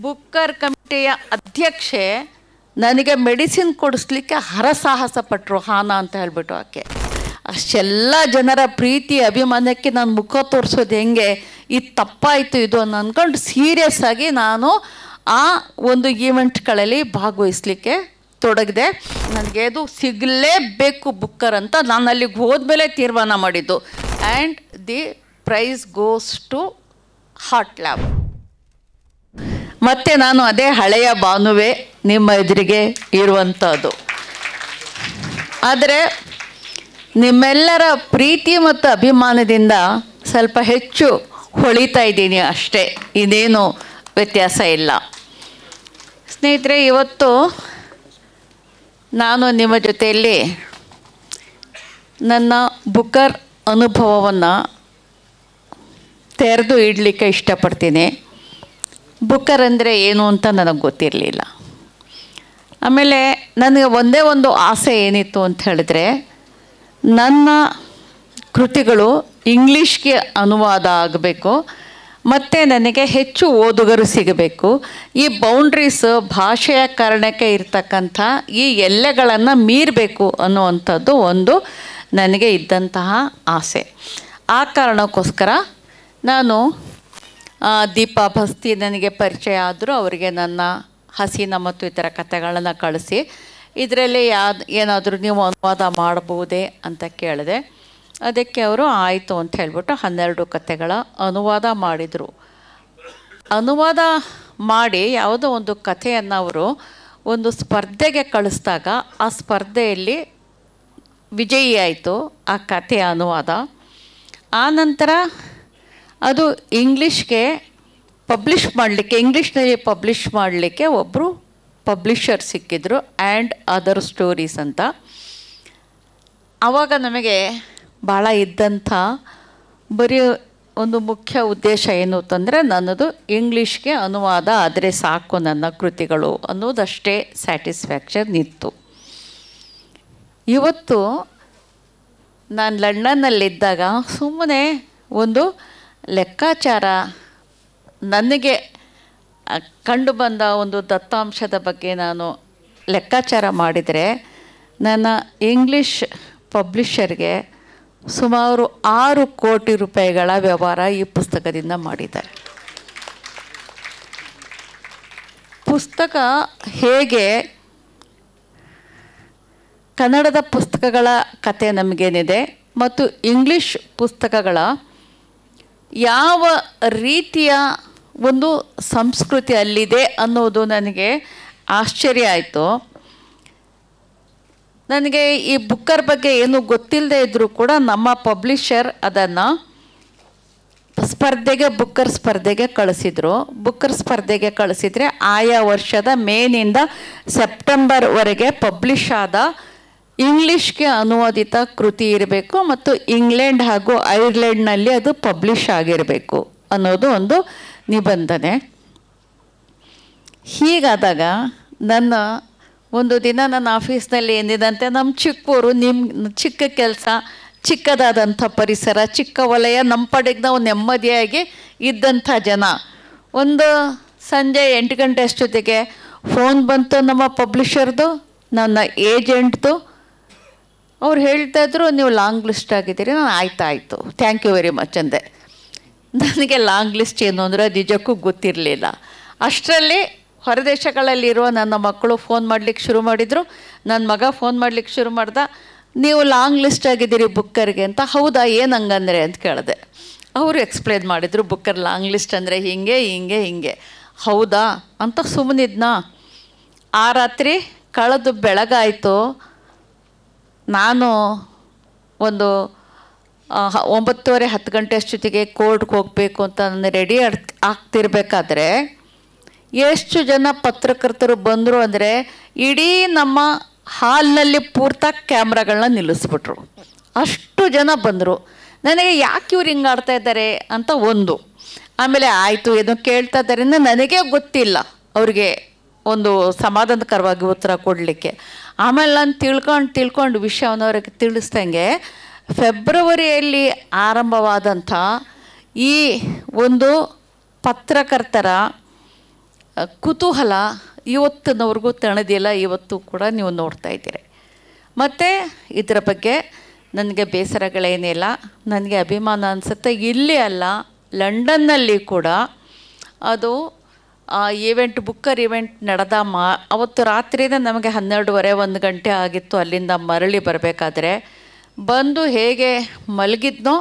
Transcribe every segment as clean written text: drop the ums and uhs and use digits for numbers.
Booker ಕಮಿಟಿಯ ಅಧ್ಯಕ್ಷೆ ನನಗೆ medicine ಕೊಡಿಸ್ಲಿಕ್ಕೆ ಹರಸಾಹಸ ಪಟ್ಟರು, ಹಾನ ಅಂತ ಹೇಳಿಬಿಟ್ಟು. ಆಕೆ ಅಷ್ಟೆಲ್ಲ ಜನರ ಪ್ರೀತಿ ಅಭಿಮಾನಕ್ಕೆ ನಾನು ಮುಖ ತೋರಿಸೋದು ಹೆಂಗೆ, ಇದು ತಪ್ಪಾಯಿತು ಇದು ಅಂತ ಅಂದ್ಕೊಂಡು ಸೀರಿಯಸ್ ಆಗಿ ನಾನು ಆ ಒಂದು ಈವೆಂಟ್ಗಳಲ್ಲಿ ಭಾಗವಹಿಸಲಿಕ್ಕೆ ತೊಡಗಿದೆ. ನನಗೆ ಅದು ಸಿಗಲೇಬೇಕು ಬುಕ್ಕರ್ ಅಂತ ನಾನು ಅಲ್ಲಿಗೆ ಹೋದ್ಮೇಲೆ ತೀರ್ಮಾನ ಮಾಡಿದ್ದು. And the prize goes to heart lab. ಮತ್ತು ನಾನು ಅದೇ ಹಳೆಯ ಭಾನುವೆ ನಿಮ್ಮ ಎದುರಿಗೆ ಇರುವಂಥದ್ದು. ಆದರೆ ನಿಮ್ಮೆಲ್ಲರ ಪ್ರೀತಿ ಮತ್ತು ಅಭಿಮಾನದಿಂದ ಸ್ವಲ್ಪ ಹೆಚ್ಚು ಹೊಳಿತಾ ಇದ್ದೀನಿ ಅಷ್ಟೇ, ಇನ್ನೇನು ವ್ಯತ್ಯಾಸ ಇಲ್ಲ. ಸ್ನೇಹಿತರೆ, ಇವತ್ತು ನಾನು ನಿಮ್ಮ ಜೊತೆಯಲ್ಲಿ ನನ್ನ ಬುಕ್ಕರ್ ಅನುಭವವನ್ನು ತೆರೆದು ಇಡಲಿಕ್ಕೆ ಇಷ್ಟಪಡ್ತೀನಿ. ಬುಕ್ಕರ್ ಅಂದರೆ ಏನು ಅಂತ ನನಗೆ ಗೊತ್ತಿರಲಿಲ್ಲ. ಆಮೇಲೆ ನನಗೆ ಒಂದೇ ಒಂದು ಆಸೆ ಏನಿತ್ತು ಅಂತ ಹೇಳಿದ್ರೆ, ನನ್ನ ಕೃತಿಗಳು ಇಂಗ್ಲೀಷ್ಗೆ ಅನುವಾದ ಆಗಬೇಕು ಮತ್ತು ನನಗೆ ಹೆಚ್ಚು ಓದುಗರು ಸಿಗಬೇಕು. ಈ ಬೌಂಡ್ರೀಸ್ ಭಾಷೆಯ ಕಾರಣಕ್ಕೆ ಇರ್ತಕ್ಕಂಥ ಈ ಎಲ್ಲೆಗಳನ್ನು ಮೀರಬೇಕು ಅನ್ನುವಂಥದ್ದು ಒಂದು ನನಗೆ ಇದ್ದಂತಹ ಆಸೆ. ಆ ಕಾರಣಕ್ಕೋಸ್ಕರ ನಾನು ದೀಪಾ ಭಸ್ತಿ ನನಗೆ ಪರಿಚಯ ಆದರೂ ಅವರಿಗೆ ನನ್ನ ಹಸೀನಾ ಮತ್ತು ಇತರ ಕಥೆಗಳನ್ನು ಕಳಿಸಿ ಇದರಲ್ಲಿ ಏನಾದರೂ ನೀವು ಅನುವಾದ ಮಾಡಬಹುದೇ ಅಂತ ಕೇಳಿದೆ. ಅದಕ್ಕೆ ಅವರು ಆಯಿತು ಅಂತ ಹೇಳಿಬಿಟ್ಟು 12 ಕಥೆಗಳ ಅನುವಾದ ಮಾಡಿದರು. ಅನುವಾದ ಮಾಡಿ ಯಾವುದೋ ಒಂದು ಕಥೆಯನ್ನು ಅವರು ಒಂದು ಸ್ಪರ್ಧೆಗೆ ಕಳಿಸಿದಾಗ ಆ ಸ್ಪರ್ಧೆಯಲ್ಲಿ ವಿಜಯಿ ಆಯಿತು ಆ ಕಥೆಯ ಅನುವಾದ. ಆನಂತರ ಅದು ಇಂಗ್ಲೀಷ್ಗೆ ಪಬ್ಲಿಷ್ ಮಾಡಲಿಕ್ಕೆ, ಇಂಗ್ಲೀಷ್ನಲ್ಲಿ ಪಬ್ಲಿಷ್ ಮಾಡಲಿಕ್ಕೆ ಒಬ್ಬರು ಪಬ್ಲಿಷರ್ ಸಿಕ್ಕಿದ್ರು, ಆ್ಯಂಡ್ ಅದರ್ ಸ್ಟೋರೀಸ್ ಅಂತ. ಆವಾಗ ನಮಗೆ ಭಾಳ ಇದ್ದಂಥ ಬರೀ ಒಂದು ಮುಖ್ಯ ಉದ್ದೇಶ ಏನು ಅಂತಂದರೆ, ನನ್ನದು ಇಂಗ್ಲೀಷ್ಗೆ ಅನುವಾದ ಆದರೆ ಸಾಕು ನನ್ನ ಕೃತಿಗಳು ಅನ್ನೋದಷ್ಟೇ ಸ್ಯಾಟಿಸ್ಫ್ಯಾಕ್ಷನ್ ಇತ್ತು. ಇವತ್ತು ನಾನು ಲಂಡನ್ನಲ್ಲಿದ್ದಾಗ ಸುಮ್ಮನೆ ಒಂದು ಲೆಕ್ಕಾಚಾರ, ನನಗೆ ಕಂಡು ಬಂದ ಒಂದು ದತ್ತಾಂಶದ ಬಗ್ಗೆ ನಾನು ಲೆಕ್ಕಾಚಾರ ಮಾಡಿದರೆ, ನನ್ನ ಇಂಗ್ಲೀಷ್ ಪಬ್ಲಿಷರ್ಗೆ ಸುಮಾರು 6 ಕೋಟಿ ರೂಪಾಯಿಗಳ ವ್ಯವಹಾರ ಈ ಪುಸ್ತಕದಿಂದ ಮಾಡಿದ್ದಾರೆ. ಪುಸ್ತಕ ಹೇಗೆ ಕನ್ನಡದ ಪುಸ್ತಕಗಳ ಕತೆ ನಮಗೇನಿದೆ ಮತ್ತು ಇಂಗ್ಲೀಷ್ ಪುಸ್ತಕಗಳ ಯಾವ ರೀತಿಯ ಒಂದು ಸಂಸ್ಕೃತಿ ಅಲ್ಲಿದೆ ಅನ್ನೋದು ನನಗೆ ಆಶ್ಚರ್ಯ ಆಯಿತು. ನನಗೆ ಈ ಬುಕ್ಕರ್ ಬಗ್ಗೆ ಏನು ಗೊತ್ತಿಲ್ಲದೆ ಇದ್ದರೂ ಕೂಡ ನಮ್ಮ ಪಬ್ಲಿಷರ್ ಅದನ್ನು ಬುಕ್ಕರ್ ಸ್ಪರ್ಧೆಗೆ ಕಳಿಸಿದರು. ಬುಕ್ಕರ್ ಸ್ಪರ್ಧೆಗೆ ಕಳಿಸಿದರೆ ಆಯಾ ವರ್ಷದ ಮೇನಿಂದ ಸೆಪ್ಟೆಂಬರ್ವರೆಗೆ ಪಬ್ಲಿಷ್ ಆದ ಇಂಗ್ಲೀಷ್ಗೆ ಅನುವಾದಿತ ಕೃತಿ ಇರಬೇಕು ಮತ್ತು ಇಂಗ್ಲೆಂಡ್ ಹಾಗೂ ಐರ್ಲೆಂಡ್ನಲ್ಲಿ ಅದು ಪಬ್ಲಿಷ್ ಆಗಿರಬೇಕು ಅನ್ನೋದು ಒಂದು ನಿಬಂಧನೆ. ಹೀಗಾದಾಗ ನನ್ನ ಒಂದು ದಿನ ನನ್ನ ಆಫೀಸ್ನಲ್ಲಿ ಏನಿದಂತೆ, ನಮ್ಮ ಚಿಕ್ಕವರು, ನಿಮ್ಮ ಚಿಕ್ಕ ಕೆಲಸ, ಚಿಕ್ಕದಾದಂಥ ಪರಿಸರ, ಚಿಕ್ಕ ವಲಯ, ನಮ್ಮ ಪಡೆಗೆ ನಾವು ನೆಮ್ಮದಿಯಾಗಿ ಇದ್ದಂಥ ಜನ, ಒಂದು ಸಂಜೆ 8 ಗಂಟೆ ಅಷ್ಟೊತ್ತಿಗೆ ಫೋನ್ ಬಂತು ನಮ್ಮ ಪಬ್ಲಿಷರ್ದು, ನನ್ನ ಏಜೆಂಟ್ದು. ಅವ್ರು ಹೇಳ್ತಾಯಿದ್ರು, ನೀವು ಲಾಂಗ್ ಲಿಸ್ಟ್ ಆಗಿದ್ದೀರಿ. ನಾನು ಆಯಿತು ಥ್ಯಾಂಕ್ ಯು ವೆರಿ ಮಚ್ ಅಂದೆ. ನನಗೆ ಲಾಂಗ್ ಲಿಸ್ಟ್ ಏನು ಅಂದರೆ ನಿಜಕ್ಕೂ ಗೊತ್ತಿರಲಿಲ್ಲ. ಅಷ್ಟರಲ್ಲಿ ಹೊರದೇಶಗಳಲ್ಲಿರುವ ನನ್ನ ಮಕ್ಕಳು ಫೋನ್ ಮಾಡಲಿಕ್ಕೆ ಶುರು ಮಾಡಿದರು. ನನ್ನ ಮಗ ಫೋನ್ ಮಾಡಲಿಕ್ಕೆ ಶುರು ಮಾಡ್ದ, ನೀವು ಲಾಂಗ್ ಲಿಸ್ಟ್ ಆಗಿದ್ದೀರಿ ಬುಕ್ಕರ್ಗೆ ಅಂತ. ಹೌದಾ, ಏನು ಹಂಗಂದರೆ ಅಂತ ಕೇಳಿದೆ. ಅವರು ಎಕ್ಸ್ಪ್ಲೇನ್ ಮಾಡಿದರು, ಬುಕ್ಕರ್ ಲಾಂಗ್ ಲಿಸ್ಟ್ ಅಂದರೆ ಹೀಗೆ. ಹೌದಾ ಅಂತ ಸುಮ್ಮನಿದ್ನಾ. ಆ ರಾತ್ರಿ ಕಳೆದು ಬೆಳಗಾಯಿತು. ನಾನು ಒಂದು 9:30 10 ಗಂಟೆ ಅಷ್ಟೊತ್ತಿಗೆ ಕೋರ್ಟ್ಗೆ ಹೋಗಬೇಕು ಅಂತ ನಾನು ರೆಡಿ ಆಗ್ತಿರ್ಬೇಕಾದ್ರೆ ಎಷ್ಟು ಜನ ಪತ್ರಕರ್ತರು ಬಂದರು ಅಂದರೆ, ಇಡೀ ನಮ್ಮ ಹಾಲ್ನಲ್ಲಿ ಪೂರ್ತಿ ಕ್ಯಾಮ್ರಾಗಳನ್ನ ನಿಲ್ಲಿಸ್ಬಿಟ್ರು. ಅಷ್ಟು ಜನ ಬಂದರು. ನನಗೆ ಯಾಕೆ ಇವ್ರು ಹಿಂಗೆ ಆಡ್ತಾ ಇದ್ದಾರೆ ಅಂತ ಒಂದು. ಆಮೇಲೆ ಆಯಿತು ಏನೋ ಕೇಳ್ತಾ ಇದ್ದಾರೆ, ನನಗೆ ಗೊತ್ತಿಲ್ಲ ಅವ್ರಿಗೆ ಒಂದು ಸಮಾಧಾನಕರವಾಗಿ ಉತ್ತರ ಕೊಡಲಿಕ್ಕೆ. ಆಮೇಲೆ ನಾನು ತಿಳ್ಕೊಂಡು ವಿಷಯವನ್ನು ಅವ್ರಿಗೆ ತಿಳಿಸ್ದಂಗೆ ಫೆಬ್ರವರಿಯಲ್ಲಿ ಆರಂಭವಾದಂಥ ಈ ಒಂದು ಪತ್ರಕರ್ತರ ಕುತೂಹಲ ಇವತ್ತಿನವ್ರಿಗೂ ತಣದಿಲ್ಲ, ಇವತ್ತು ಕೂಡ ನೀವು ನೋಡ್ತಾ ಇದ್ದೀರಿ. ಮತ್ತು ಇದರ ಬಗ್ಗೆ ನನಗೆ ಬೇಸರಗಳೇನಿಲ್ಲ, ನನಗೆ ಅಭಿಮಾನ ಅನಿಸುತ್ತೆ. ಇಲ್ಲಿ ಅಲ್ಲ, ಲಂಡನ್ನಲ್ಲಿ ಕೂಡ ಅದು ಈವೆಂಟ್, ಬುಕ್ಕರ್ ಈವೆಂಟ್ ನಡೆದ ಅವತ್ತು ರಾತ್ರಿನೇ ನಮಗೆ 12:30 1 ಗಂಟೆ ಆಗಿತ್ತು ಅಲ್ಲಿಂದ ಮರಳಿ ಬರಬೇಕಾದ್ರೆ. ಬಂದು ಹೇಗೆ ಮಲಗಿದ್ನೋ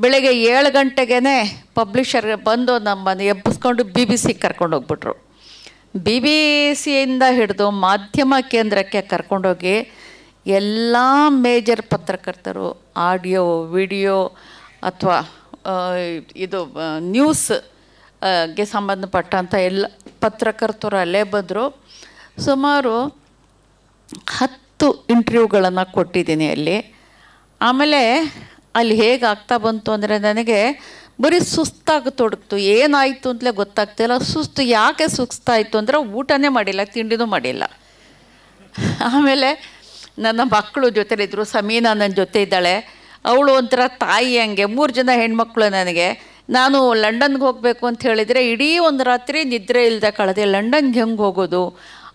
ಬೆಳಗ್ಗೆ 7 ಗಂಟೆಗೇ ಪಬ್ಲಿಷರ್ ಬಂದು ನಮ್ಮನ್ನು ಎಬ್ಬಿಸ್ಕೊಂಡು BBC ಕರ್ಕೊಂಡೋಗ್ಬಿಟ್ರು. BBC ಯಿಂದ ಹಿಡಿದು ಮಾಧ್ಯಮ ಕೇಂದ್ರಕ್ಕೆ ಕರ್ಕೊಂಡೋಗಿ ಎಲ್ಲ ಮೇಜರ್ ಪತ್ರಕರ್ತರು, ಆಡಿಯೋ ವಿಡಿಯೋ ಅಥವಾ ಇದು ನ್ಯೂಸ್ಗೆ ಸಂಬಂಧಪಟ್ಟಂಥ ಎಲ್ಲ ಪತ್ರಕರ್ತರು ಅಲ್ಲೇ ಬಂದರು. ಸುಮಾರು 10 ಇಂಟರ್ವ್ಯೂಗಳನ್ನು ಕೊಟ್ಟಿದ್ದೀನಿ ಅಲ್ಲಿ. ಆಮೇಲೆ ಅಲ್ಲಿ ಹೇಗೆ ಆಗ್ತಾ ಬಂತು ಅಂದರೆ ನನಗೆ ಬರೀ ಸುಸ್ತಾಗಿ ತೊಡಗ್ತು. ಏನಾಯಿತು ಅಂತಲೇ ಗೊತ್ತಾಗ್ತಿಲ್ಲ. ಸುಸ್ತು ಯಾಕೆ ಸುಸ್ತಾಯಿತು ಅಂದರೆ ಊಟನೇ ಮಾಡಿಲ್ಲ, ತಿಂಡಿನೂ ಮಾಡಿಲ್ಲ. ಆಮೇಲೆ ನನ್ನ ಮಕ್ಕಳು ಜೊತೆಲಿದ್ದರು. ಸಮೀನಾ ನನ್ನ ಜೊತೆ ಇದ್ದಾಳೆ. ಅವಳು ಒಂಥರ ತಾಯಿ ಹಂಗೆ. 3 ಜನ ಹೆಣ್ಮಕ್ಳು ನನಗೆ. ನಾನು ಲಂಡನ್ಗೆ ಹೋಗಬೇಕು ಅಂತ ಹೇಳಿದರೆ ಇಡೀ ಒಂದು ರಾತ್ರಿ ನಿದ್ರೆ ಇಲ್ಲದೆ ಕಳೆದೆ. ಲಂಡನ್ಗೆ ಹೆಂಗೆ ಹೋಗೋದು,